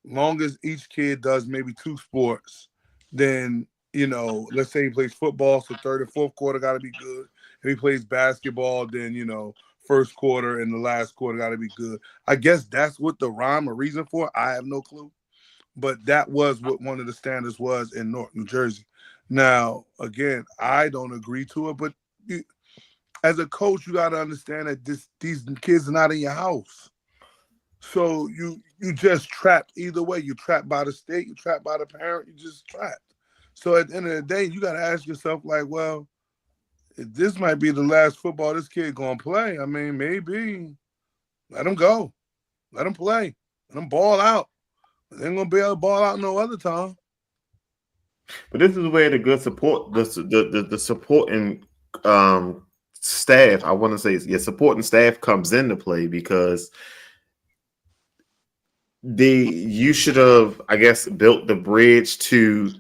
long as each kid does maybe 2 sports, then, you know, let's say he plays football, so 3rd and 4th quarter got to be good. If he plays basketball, then, you know, 1st quarter and the last quarter got to be good. I guess that's what the rhyme or reason for. I have no clue. But that was what one of the standards was in North New Jersey. Now, again, I don't agree to it, but as a coach, you got to understand that these kids are not in your house. So you just trapped either way. You're trapped by the state, you're trapped by the parent, you're just trapped. So at the end of the day, you got to ask yourself, like, well, if this might be the last football this kid going to play, I mean, maybe let him go. Let him play. Let him ball out. They ain't going to be able to ball out no other time. But this is where the good support, the supporting staff, I want to say, your supporting staff comes into play, because you should have, I guess, built the bridge to,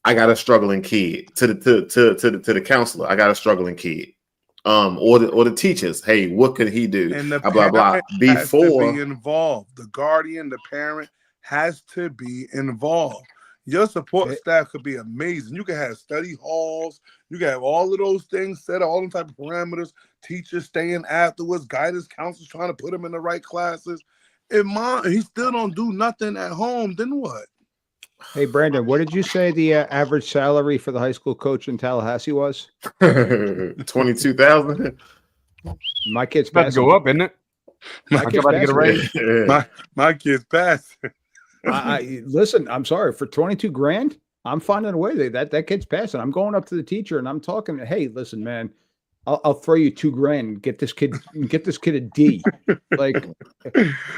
I got a struggling kid, to the counselor, I got a struggling kid, or the teachers. Hey, what could he do? And the blah blah. Before has to be involved, the guardian, the parent has to be involved. Your support staff could be amazing. You can have study halls. You can have all of those things set up, all the type of parameters. Teachers staying afterwards, guidance counselors trying to put them in the right classes. If he still don't do nothing at home, then what? Hey, Brandon, what did you say the average salary for the high school coach in Tallahassee was? 22,000. My kid's about to go up, isn't it? My kid's about to get a raise. My kid's passing. Listen, I'm sorry, for 22 grand, I'm finding a way that kid's passing. I'm going up to the teacher and I'm talking. Hey, listen, man, I'll throw you $2 grand. Get this kid a D. Like,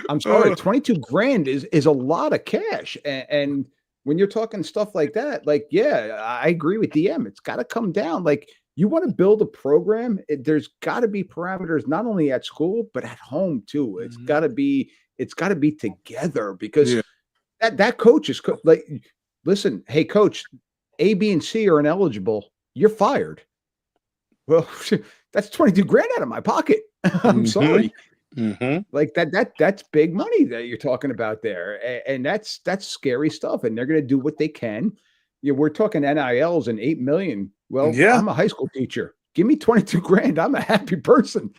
I'm sorry, 22 grand is a lot of cash. And when you're talking stuff like that, like, yeah, I agree with DM. It's got to come down. Like, you want to build a program, there's got to be parameters not only at school but at home too. It's got to be together, because that coach is like, listen, hey coach, A, B, and C are ineligible. You're fired. Well, that's 22 grand out of my pocket. I'm sorry. Like that's big money that you're talking about there. And that's scary stuff. And they're going to do what they can. We're talking NILs and 8 million. Well, I'm a high school teacher. Give me 22 grand. I'm a happy person.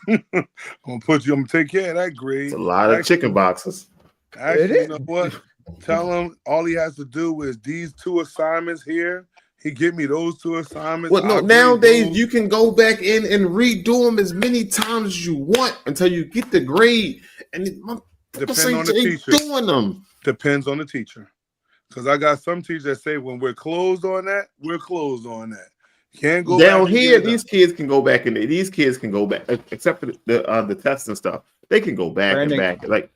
I'm gonna take care of that grade. It's a lot of chicken boxes. Actually, you know what? Tell him all he has to do is these 2 assignments here. He give me those 2 assignments. Well, no, nowadays you can go back in and redo them as many times as you want until you get the grade. And depends on the teacher. Doing them. Depends on the teacher. Because I got some teachers that say when we're closed on that, we're closed on that. Can't go down back here. These kids can go back, and these kids can go back, except for the tests and stuff. They can go back Brandon, and back. Like,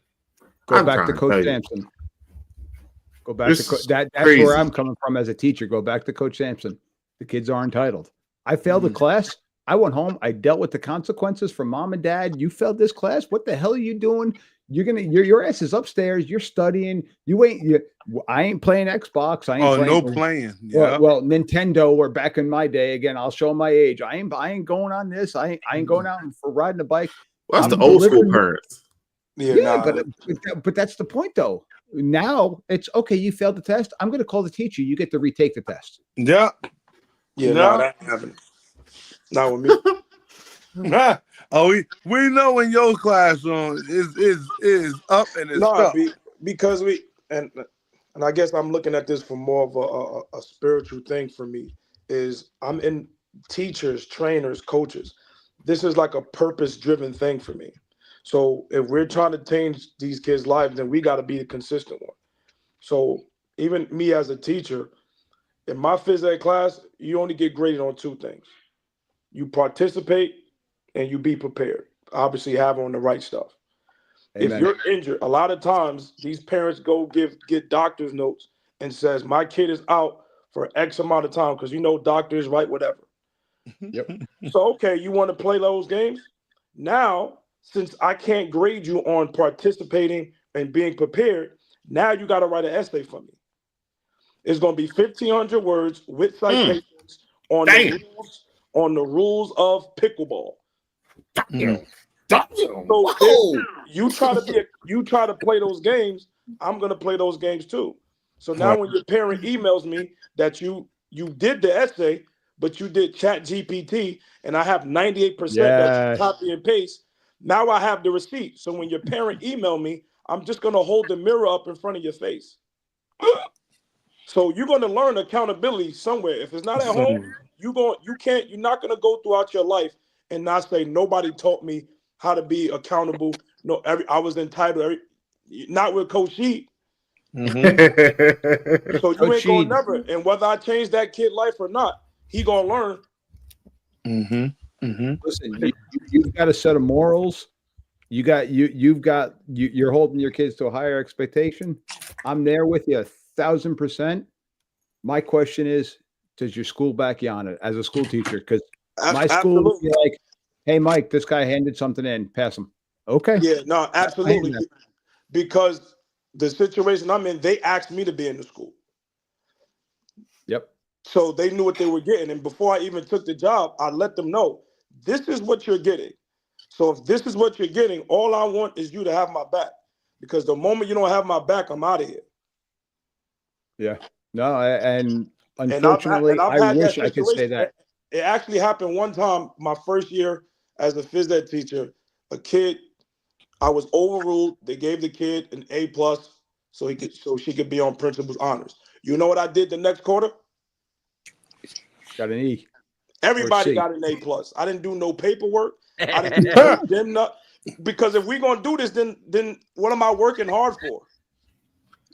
go back to Coach Sampson. Go back to that's crazy. Where I'm coming from as a teacher. Go back to Coach Sampson. The kids are entitled. I failed the class. I went home. I dealt with the consequences from mom and dad. You failed this class. What the hell are you doing? your ass is upstairs. You're studying. I ain't playing Xbox. I ain't playing. Yeah. Well, Nintendo. Or back in my day, again, I'll show my age. I ain't going on this. I ain't going out for riding a bike. Well, that's the old school parents. But that's the point, though. Now it's okay. You failed the test. I'm going to call the teacher. You get to retake the test. Yeah. Yeah. No, that happened. Not with me. Oh, we know when your classroom is up and it's up. Because and I guess I'm looking at this from more of a spiritual thing for me. Is I'm in teachers, trainers, coaches. This is like a purpose-driven thing for me. So if we're trying to change these kids' lives, then we got to be the consistent one. So even me as a teacher, in my phys ed class, you only get graded on 2 things. You participate and you be prepared. Obviously have on the right stuff. Amen. If you're injured, a lot of times these parents go get doctor's notes and says, my kid is out for X amount of time because doctors write whatever. Yep. So, okay, you want to play those games? Now, since I can't grade you on participating and being prepared, now you got to write an essay for me. It's going to be 1,500 words with citations on the rules of pickleball. So you try to play those games, I'm going to play those games too. So now when your parent emails me that you did the essay, but you did Chat GPT, and I have 98% that you copy and paste. Now I have the receipt. So when your parent email me, I'm just going to hold the mirror up in front of your face. So you're going to learn accountability somewhere. If it's not at home, you're not going to go throughout your life and not say nobody taught me how to be accountable. No, I was entitled. Not with Coach Sheet. Mm-hmm. So you ain't gonna never. And whether I change that kid life or not, he gonna learn. Mm-hmm. Mm-hmm. Listen, you've got a set of morals. You're holding your kids to a higher expectation. I'm there with you 1,000%. My question is, does your school back you on it as a school teacher? Because my school would be like, hey, Mike, this guy handed something in. Pass him. Okay. Yeah, no, absolutely. Because the situation I'm in, they asked me to be in the school. Yep. So they knew what they were getting. And before I even took the job, I let them know, this is what you're getting. So if this is what you're getting, all I want is you to have my back. Because the moment you don't have my back, I'm out of here. Yeah. No, and unfortunately, I wish I could say that. It actually happened one time, my first year as a phys ed teacher, a kid, I was overruled. They gave the kid an A+ so she could be on principal's honors. You know what I did the next quarter? Got an E. Everybody got an A+. I didn't do no paperwork. I didn't do no gym because if we're gonna do this, then what am I working hard for?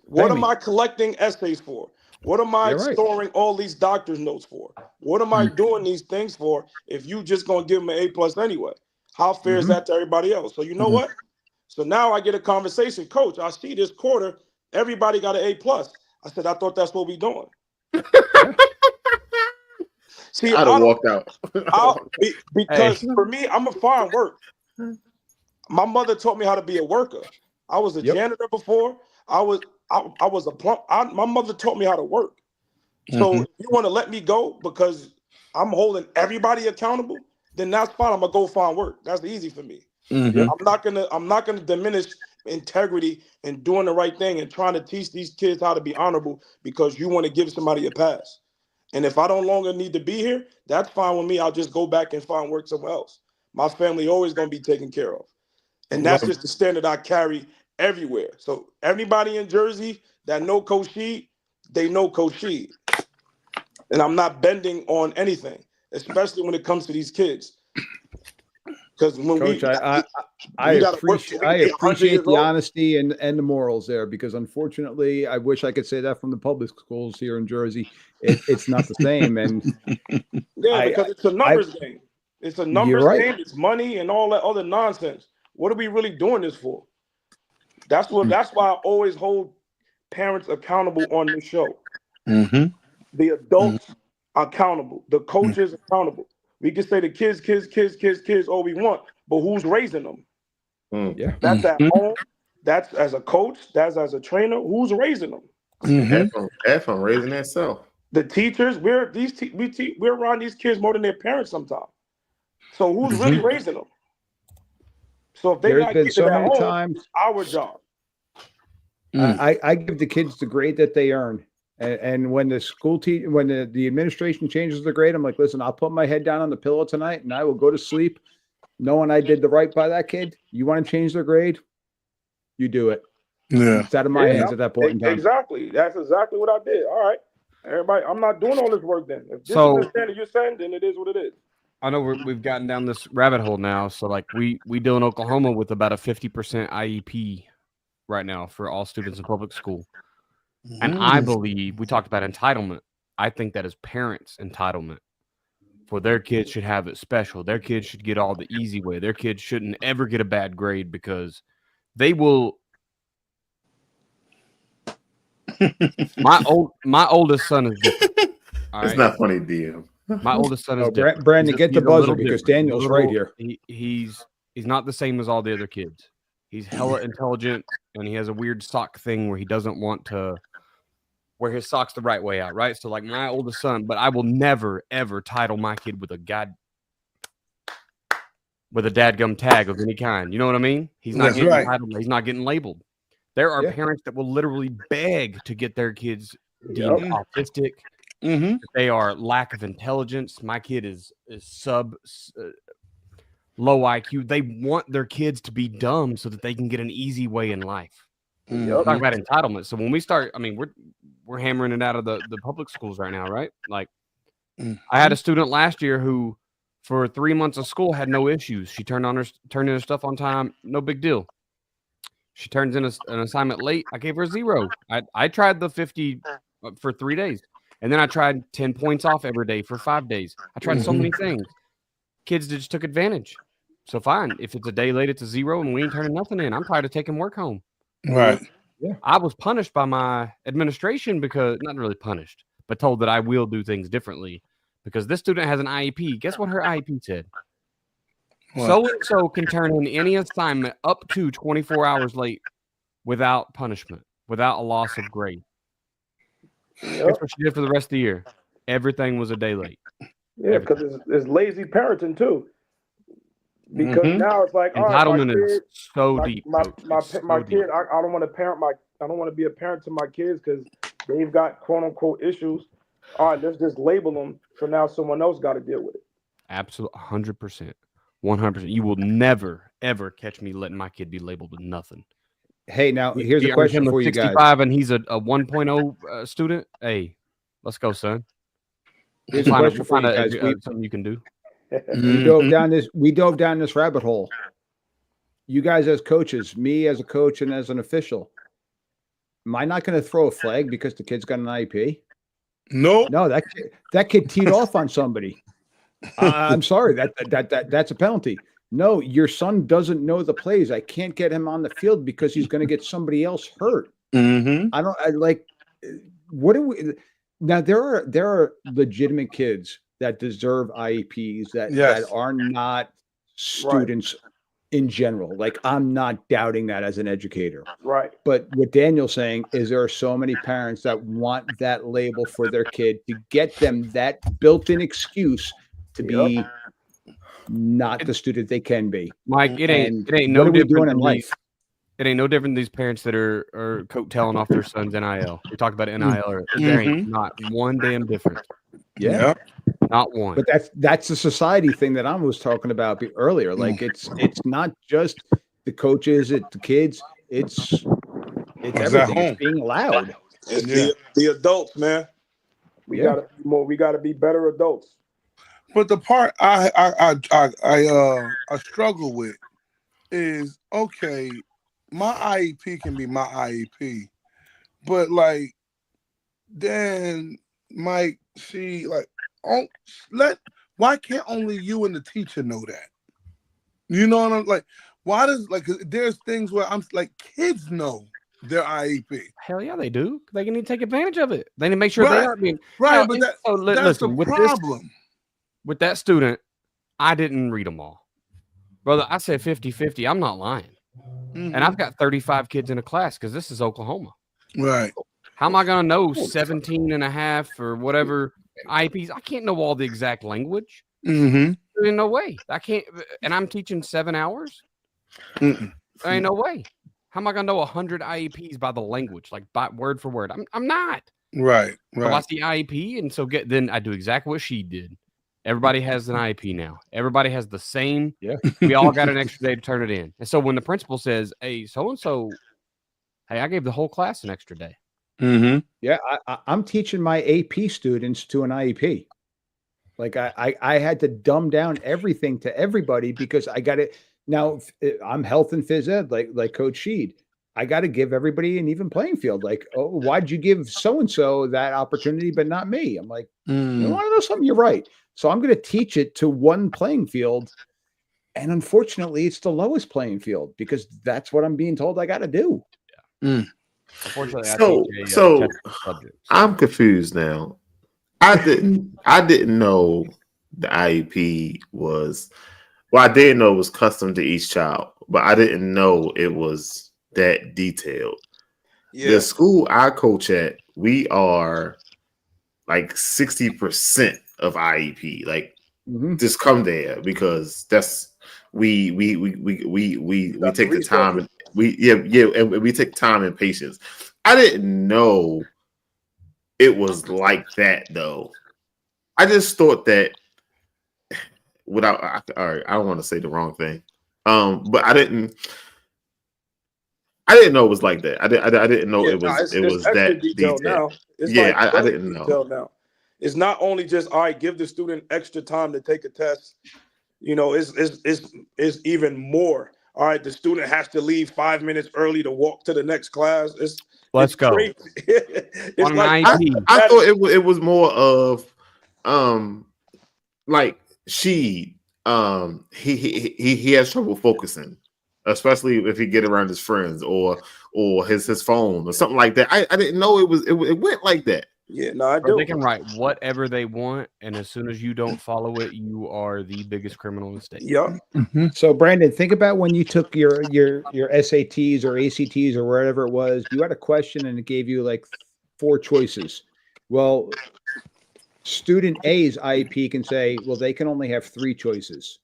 What am I collecting essays for? What am I storing all these doctor's notes for? What am I doing these things for if you just gonna give them an A+ anyway? How fair is that to everybody else? So you know what? So now I get a conversation, Coach, I see this quarter, everybody got an A+. I said, I thought that's what we doing. See, I'd have walked out. Because for me, I'm a fine work. My mother taught me how to be a worker. I was a janitor before. I was a plumber. My mother taught me how to work. So if you want to let me go because I'm holding everybody accountable, then that's fine. I'm gonna go find work. That's easy for me. I'm not gonna diminish integrity and doing the right thing and trying to teach these kids how to be honorable because you want to give somebody a pass. And if I don't longer need to be here, that's fine with me. I'll just go back and find work somewhere else. My family always gonna be taken care of. And that's just the standard I carry everywhere. So everybody in Jersey that know Coach Sheed, they know Coach Sheed. And I'm not bending on anything, especially when it comes to these kids. Because when Coach, I appreciate the honesty and the morals there, because unfortunately, I wish I could say that from the public schools here in Jersey. It's not the same. And because it's a numbers game. It's a numbers game. It's money and all that other nonsense. What are we really doing this for? That's why I always hold parents accountable on this show. The adults accountable, the coaches accountable. We can say the kids all we want, but who's raising them? That's at home. That's as a coach, that's as a trainer, who's raising them? F on raising that self. The teachers, we're around these kids more than their parents sometimes. So who's really raising them? So if they There's not been getting so it at many home, times it's our job. I give the kids the grade that they earn. And when the when the administration changes the grade, I'm like, listen, I'll put my head down on the pillow tonight and I will go to sleep knowing I did the right by that kid. You want to change their grade? You do it. Yeah. It's out of my hands at that point in time. Exactly. That's exactly what I did. All right. Everybody, I'm not doing all this work then. If this is the standard you're saying, then it is what it is. I know we've gotten down this rabbit hole now. So like we deal in Oklahoma with about a 50% IEP right now for all students in public school. And I believe we talked about entitlement. I think that is parents' entitlement for their kids should have it special. Their kids should get all the easy way. Their kids shouldn't ever get a bad grade because they will. My oldest son is different. It's not funny, DM. My oldest son is different. Brandon, get the buzzer because Daniel's right here. He's not the same as all the other kids. He's hella intelligent, and he has a weird sock thing where he doesn't want to wear his socks the right way out, right? So like my oldest son, but I will never, ever title my kid with a dadgum tag of any kind. You know what I mean? He's not getting titled. He's not getting labeled. There are parents that will literally beg to get their kids deemed autistic. They are lack of intelligence. My kid is low IQ. They want their kids to be dumb so that they can get an easy way in life. Talk about entitlement. So when we start, I mean, we're hammering it out of the public schools right now, right? Like I had a student last year who for 3 months of school had no issues. She turned in her stuff on time, no big deal. She turns in an assignment late. I gave her 0. I tried the 50 for 3 days. And then I tried 10 points off every day for 5 days. I tried so many things. Kids just took advantage. So fine. If it's a day late, it's a 0 and we ain't turning nothing in. I'm tired of taking work home. Right. Yeah. I was punished by my administration because not really punished, but told that I will do things differently because this student has an IEP. Guess what her IEP said? So-and-so can turn in any assignment up to 24 hours late without punishment, without a loss of grade. Guess what she did for the rest of the year? Everything was a day late. Yeah, because it's lazy parenting too. Because now it's like entitlement is so deep. My kid, I don't want to parent I don't want to be a parent to my kids because they've got quote unquote issues. All right, let's just label them. So now someone else got to deal with it. Absolutely, 100%, 100%. You will never ever catch me letting my kid be labeled with nothing. Hey, now here's a question for you guys. 65 and he's a 1.0 student. Hey, let's go, son. Here's a question for you guys. Something you can do. We dove down this rabbit hole. You guys as coaches, me as a coach and as an official, am I not going to throw a flag because the kid's got an IEP? No, that kid teed off on somebody. I'm sorry, that's a penalty. No, your son doesn't know the plays. I can't get him on the field because he's going to get somebody else hurt. What do we now? There are legitimate kids that deserve IEPs that are not students in general. Like I'm not doubting that as an educator. Right. But what Daniel's saying is there are so many parents that want that label for their kid to get them that built-in excuse to be not the student they can be. Mike, it ain't no different in life. It ain't no different than these parents that are coattailing off their son's NIL. We talked about NIL. There ain't not one damn difference. Yeah. Not one. But that's the society thing that I was talking about earlier. Like it's not just the coaches, it's the kids, it's everything. It's being allowed. It's the adults, man. We gotta be better adults. But the part I struggle with is my IEP can be my IEP, but like then Mike, why can't only you and the teacher know that? You know what I'm like? Why does there's things where I'm like kids know their IEP. Hell yeah, they do. They need to take advantage of it. They need to make sure they aren't being right. But that's the problem. With that student, I didn't read them all. Brother, I said 50-50. I'm not lying. and I've got 35 kids in a class because this is Oklahoma. Right. How am I going to know 17 and a half or whatever IEPs? I can't know all the exact language. Mm-hmm. There's no way. I can't. And I'm teaching 7 hours. Mm-mm. There ain't no way. How am I going to know 100 IEPs by the language, like by word for word? I'm not. Right. So I see IEP, and so then I do exactly what she did. Everybody has an IEP now. Everybody has the same. Yeah. We all got an extra day to turn it in. And so when the principal says, "Hey, so and so," hey, I gave the whole class an extra day. Mm-hmm. Yeah, I'm teaching my AP students to an IEP. Like I had to dumb down everything to everybody because I got it. Now I'm health and phys ed, like Coach Sheed. I got to give everybody an even playing field. Like, oh, why'd you give so and so that opportunity, but not me? I'm like, you want to know something? You're right. So I'm going to teach it to one playing field, and unfortunately, it's the lowest playing field because that's what I'm being told I got to do. Mm. Unfortunately, So I'm confused now. I didn't know the IEP was. Well, I did know it was custom to each child, but I didn't know it was that detailed. Yeah. The school I coach at, we are like 60% of IEP. Like, just come there because that's we take the time and and we take time and patience. I didn't know it was like that though. I just thought that all right, I don't want to say the wrong thing. But I didn't know it was like that. I didn't know it was that detailed. Now. I didn't know. Now. It's not only just all right, give the student extra time to take a test. You know, it's even more. All right, the student has to leave 5 minutes early to walk to the next class. Let's go. It's like, I thought it was more of like he has trouble focusing, especially if he get around his friends or his phone or something like that. I didn't know it went like that. Yeah, no, I do. They can write whatever they want, and as soon as you don't follow it, you are the biggest criminal in the state. Yeah. Mm-hmm. So, Brandon, think about when you took your SATs or ACTs or wherever it was. You had a question, and it gave you like 4 choices. Well, student A's IEP can say, well, they can only have 3 choices.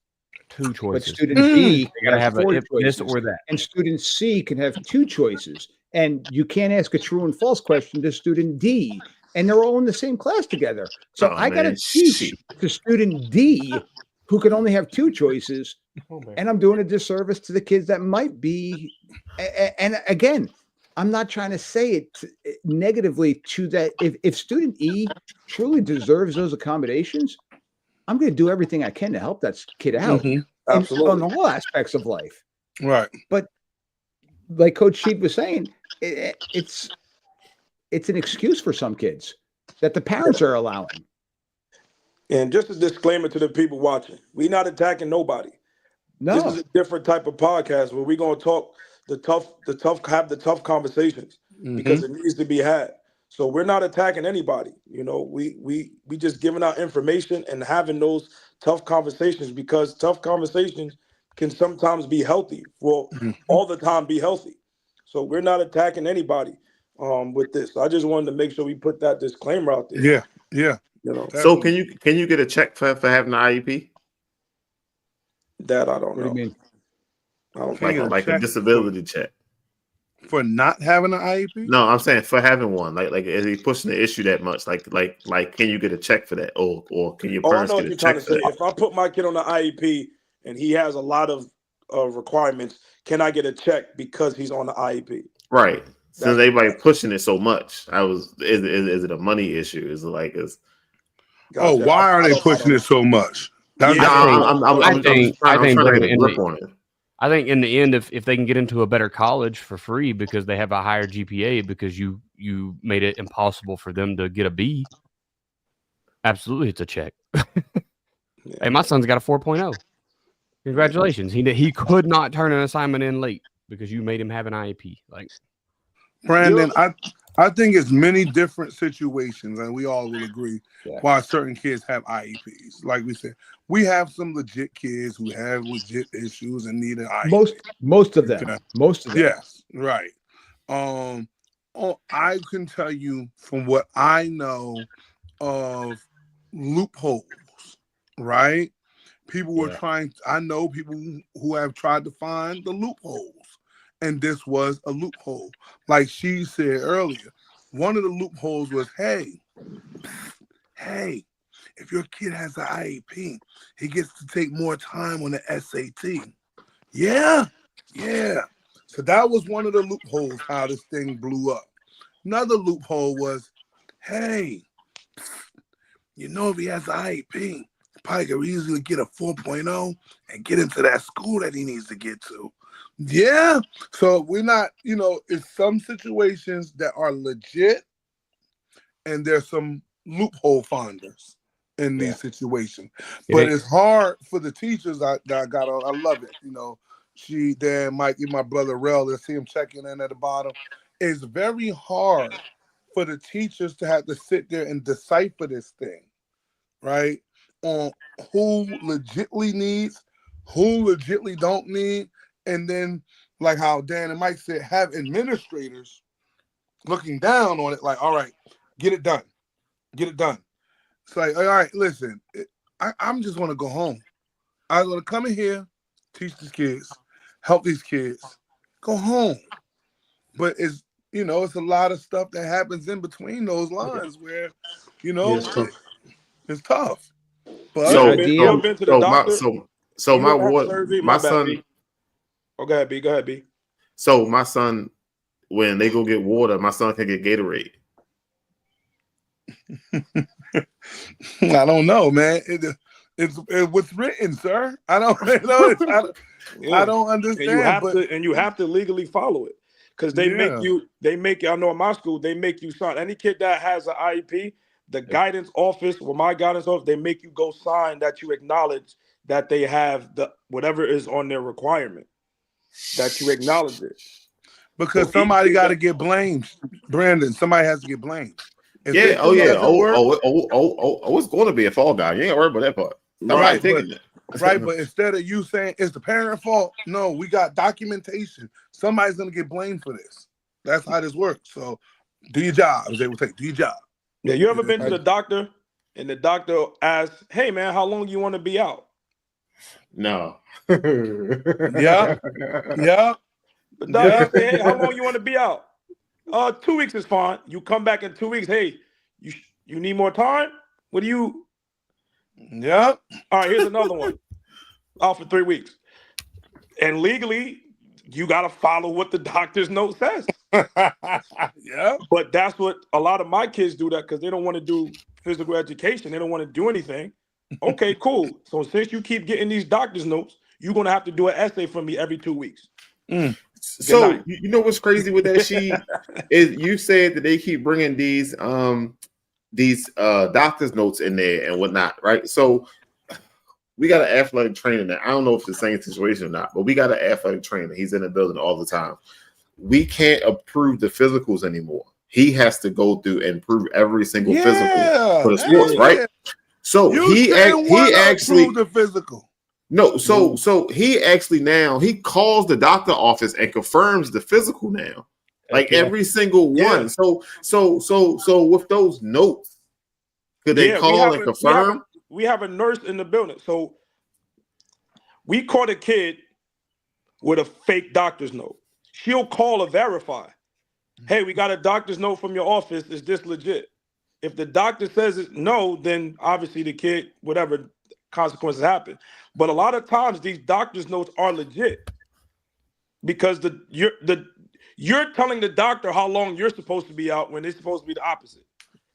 2 choices. But student B got to have 4 this or that. And student C can have 2 choices. And you can't ask a true and false question to student D. And they're all in the same class together. So I got to teach to student D, who can only have 2 choices. And I'm doing a disservice to the kids that might be. And again, I'm not trying to say it negatively to that. If student E truly deserves those accommodations, I'm going to do everything I can to help that kid out. Absolutely. On all aspects of life. Right. But like Coach Sheed was saying, it's an excuse for some kids that the parents are allowing. And just a disclaimer to the people watching, we're not attacking nobody. No. This is a different type of podcast where we're going to talk have the tough conversations because it needs to be had. So we're not attacking anybody. You know, we just giving out information and having those tough conversations because tough conversations can sometimes be healthy. Well, all the time be healthy. So we're not attacking anybody with this. I just wanted to make sure we put that disclaimer out there. Yeah. Yeah. You know. So can you get a check for having an IEP? That I don't know. What do you mean? I don't like a disability check for not having an IEP? No, I'm saying for having one. Like is he pushing the issue that much? Like can you get a check for that? Or can your parents get a check for that? If I put my kid on the IEP and he has a lot of requirements, can I get a check because he's on the IEP? Right. Since everybody pushing it so much, is it a money issue? Is it like why are they pushing it so much? I think in the end, if they can get into a better college for free because they have a higher GPA because you made it impossible for them to get a B, absolutely, it's a check. Hey, my son's got a 4.0. Congratulations. He could not turn an assignment in late because you made him have an IEP. Like, Brandon, I think it's many different situations, and we all will agree why certain kids have IEPs. Like we said, we have some legit kids who have legit issues and need an IEP. Most of them. Okay. Most of them. Yes, right. I can tell you from what I know of loopholes, right? People were trying, I know people who have tried to find the loopholes, and this was a loophole. Like she said earlier, one of the loopholes was, hey, if your kid has an IEP, he gets to take more time on the SAT. Yeah. So that was one of the loopholes, how this thing blew up. Another loophole was, hey, if he has an IEP, probably could easily get a 4.0 and get into that school that he needs to get to. Yeah. So we're not, it's some situations that are legit and there's some loophole finders in these situations. But it's hard for the teachers that I got on. I love it. Dan, Mikey, my brother Rel, let's see him checking in at the bottom. It's very hard for the teachers to have to sit there and decipher this thing, right? On who legitly needs, who legitly don't need, and then like how Dan and Mike said, have administrators looking down on it like, all right, get it done. It's like, all right, listen, I'm just want to go home. I want to come in here, teach these kids, help these kids, go home. But it's a lot of stuff that happens in between those lines where, it's tough. But my son. Oh, go ahead, B. So my son, when they go get water, my son can get Gatorade. I don't know, man. It's what's written, sir. I don't know. I don't understand. And you have to legally follow it because they make you. I know in my school they make you sign. Any kid that has an IEP, the guidance office, my guidance office, they make you go sign that you acknowledge that they have the whatever is on their requirement, that you acknowledge it. Because somebody got to get blamed, Brandon. Somebody has to get blamed. It's going to be a fall guy. You ain't worried about that part. But instead of you saying it's the parent fault, no, we got documentation. Somebody's going to get blamed for this. That's how this works. So do your job, as they would say. Do your job. Yeah, you ever been to the doctor and the doctor asks, hey, man, how long do you want to be out? No. Yeah. The doctor say, hey, how long you want to be out? 2 weeks is fine. You come back in 2 weeks. Hey, you need more time? What do you? Yeah. All right, here's another one. Out for 3 weeks. And legally, you got to follow what the doctor's note says. Yeah. But that's what a lot of my kids do that because they don't want to do physical education. They don't want to do anything. Okay, cool. So since you keep getting these doctor's notes, you're going to have to do an essay for me every 2 weeks. So you know what's crazy with that sheet is you said that they keep bringing these doctor's notes in there and whatnot, right? So we got an athletic trainer now. I don't know if it's the same situation or not, but we got an athletic trainer. He's in the building all the time. We can't approve the physicals anymore. He has to go through and prove every single physical for the sports, right? So he actually the physical. No, so he actually now he calls the doctor office and confirms the physical now, like every single one. So with those notes, could they call and confirm? We have a nurse in the building, so we caught a kid with a fake doctor's note. She'll call or verify. Hey, we got a doctor's note from your office. Is this legit? If the doctor says it no, then obviously the kid, whatever consequences happen. But a lot of times these doctor's notes are legit because you're telling the doctor how long you're supposed to be out when it's supposed to be the opposite.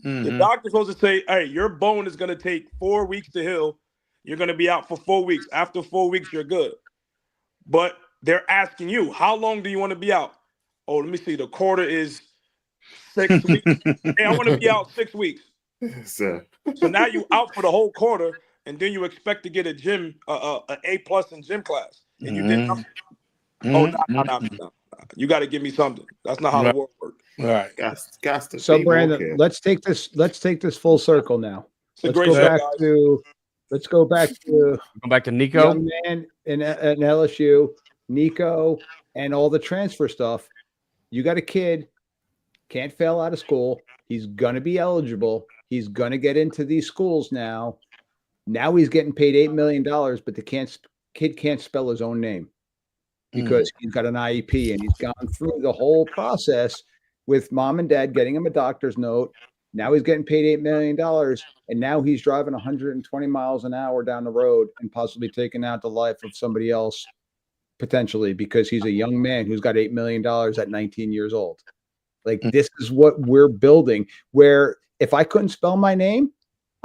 Mm-hmm. The doctor's supposed to say, hey, your bone is going to take 4 weeks to heal. You're going to be out for 4 weeks. After 4 weeks, you're good. But they're asking you, how long do you want to be out? Oh, let me see. The quarter is 6 weeks. Hey, I want to be out 6 weeks. So now you out for the whole quarter, and then you expect to get a gym, an A+ in gym class, and you did nothing. Oh, no. You got to give me something. That's not how the world works. Right. Got to So be more Brandon, careful. let's take this full circle now. It's a Let's great go show, back guys. to Go back to Nico. young man in LSU, Nico, and all the transfer stuff. You got a kid, can't fail out of school. He's going to be eligible. He's going to get into these schools now. Now he's getting paid $8 million, but the kid can't spell his own name because he's got an IEP, and he's gone through the whole process with mom and dad getting him a doctor's note. Now he's getting paid $8 million, and now he's driving 120 miles an hour down the road and possibly taking out the life of somebody else potentially because he's a young man who's got $8 million at 19 years old. Like, this is what we're building, where if I couldn't spell my name,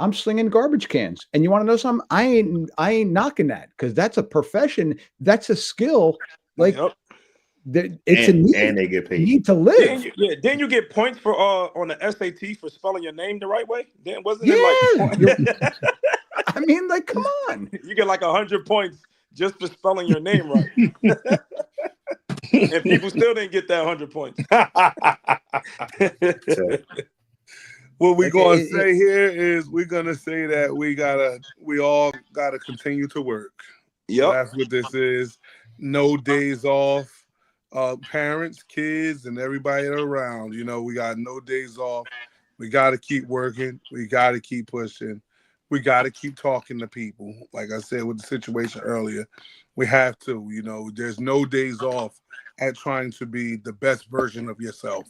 I'm slinging garbage cans. And you want to know something? I ain't knocking that because that's a profession. That's a skill. Like, it's a need. And they get paid. You need to live. Didn't you get points for on the SAT for spelling your name the right way? Then wasn't Yeah. it like? I mean, like, come on. You get like 100 points just for spelling your name right. And people still didn't get that 100 points. What we're gonna say here is we're gonna say that we all gotta continue to work. Yep. That's what this is. No days off. Parents, kids, and everybody around. You know, we got no days off. We gotta keep working. We gotta keep pushing. We gotta keep talking to people. Like I said with the situation earlier, we have to. You know, there's no days off at trying to be the best version of yourself.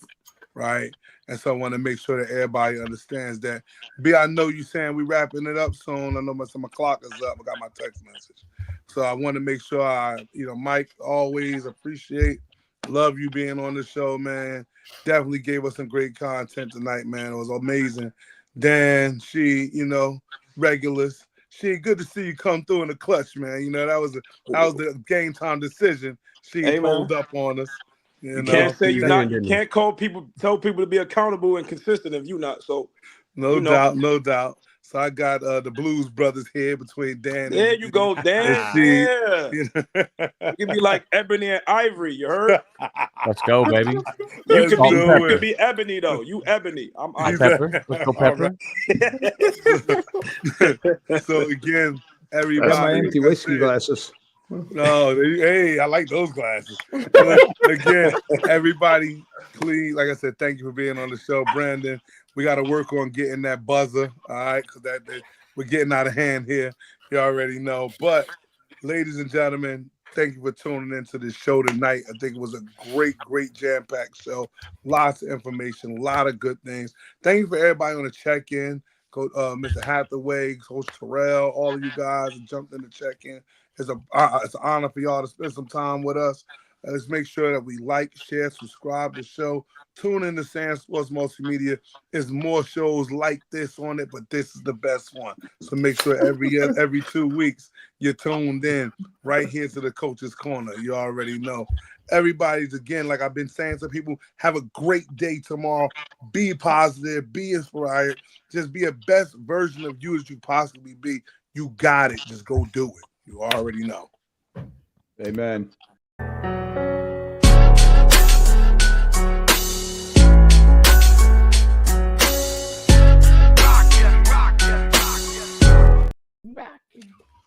Right. And so I want to make sure that everybody understands that. B, I know you saying we wrapping it up soon. I know my clock is up. I got my text message. So I want to make sure Mike, always appreciate, love you being on the show, man. Definitely gave us some great content tonight, man. It was amazing. Dan, Regulus. She, good to see you come through in the clutch, man. You know, that was the game time decision. She pulled up on us. You can't say you're not. You can't tell people to be accountable and consistent if you're not. So, no doubt. So I got the Blues Brothers here between Dan. There you go, Dan. Yeah. You can be like Ebony and Ivory. You heard? Let's go, baby. You can be Ebony though. You Ebony. I'm Pepper. Let's go, Pepper. So again, everybody. That's my empty whiskey glasses. No, hey, I like those glasses. Again, everybody, please, like I said, thank you for being on the show, Brandon. We got to work on getting that buzzer, all right? Because we're getting out of hand here. You already know. But, ladies and gentlemen, thank you for tuning into this show tonight. I think it was a great jam-packed show. Lots of information, a lot of good things. Thank you for everybody on the check-in. Mr. Hathaway, Coach Terrell, all of you guys who jumped in to check in. It's an honor for y'all to spend some time with us. Let's make sure that we like, share, subscribe to the show. Tune in to Sand Sports Multimedia. There's more shows like this on it, but this is the best one. So make sure every 2 weeks you're tuned in right here to the Coach's Corner. You already know. Everybody's, again, like I've been saying to people, have a great day tomorrow. Be positive. Be inspired. Just be a best version of you as you possibly be. You got it. Just go do it. You already know. Amen.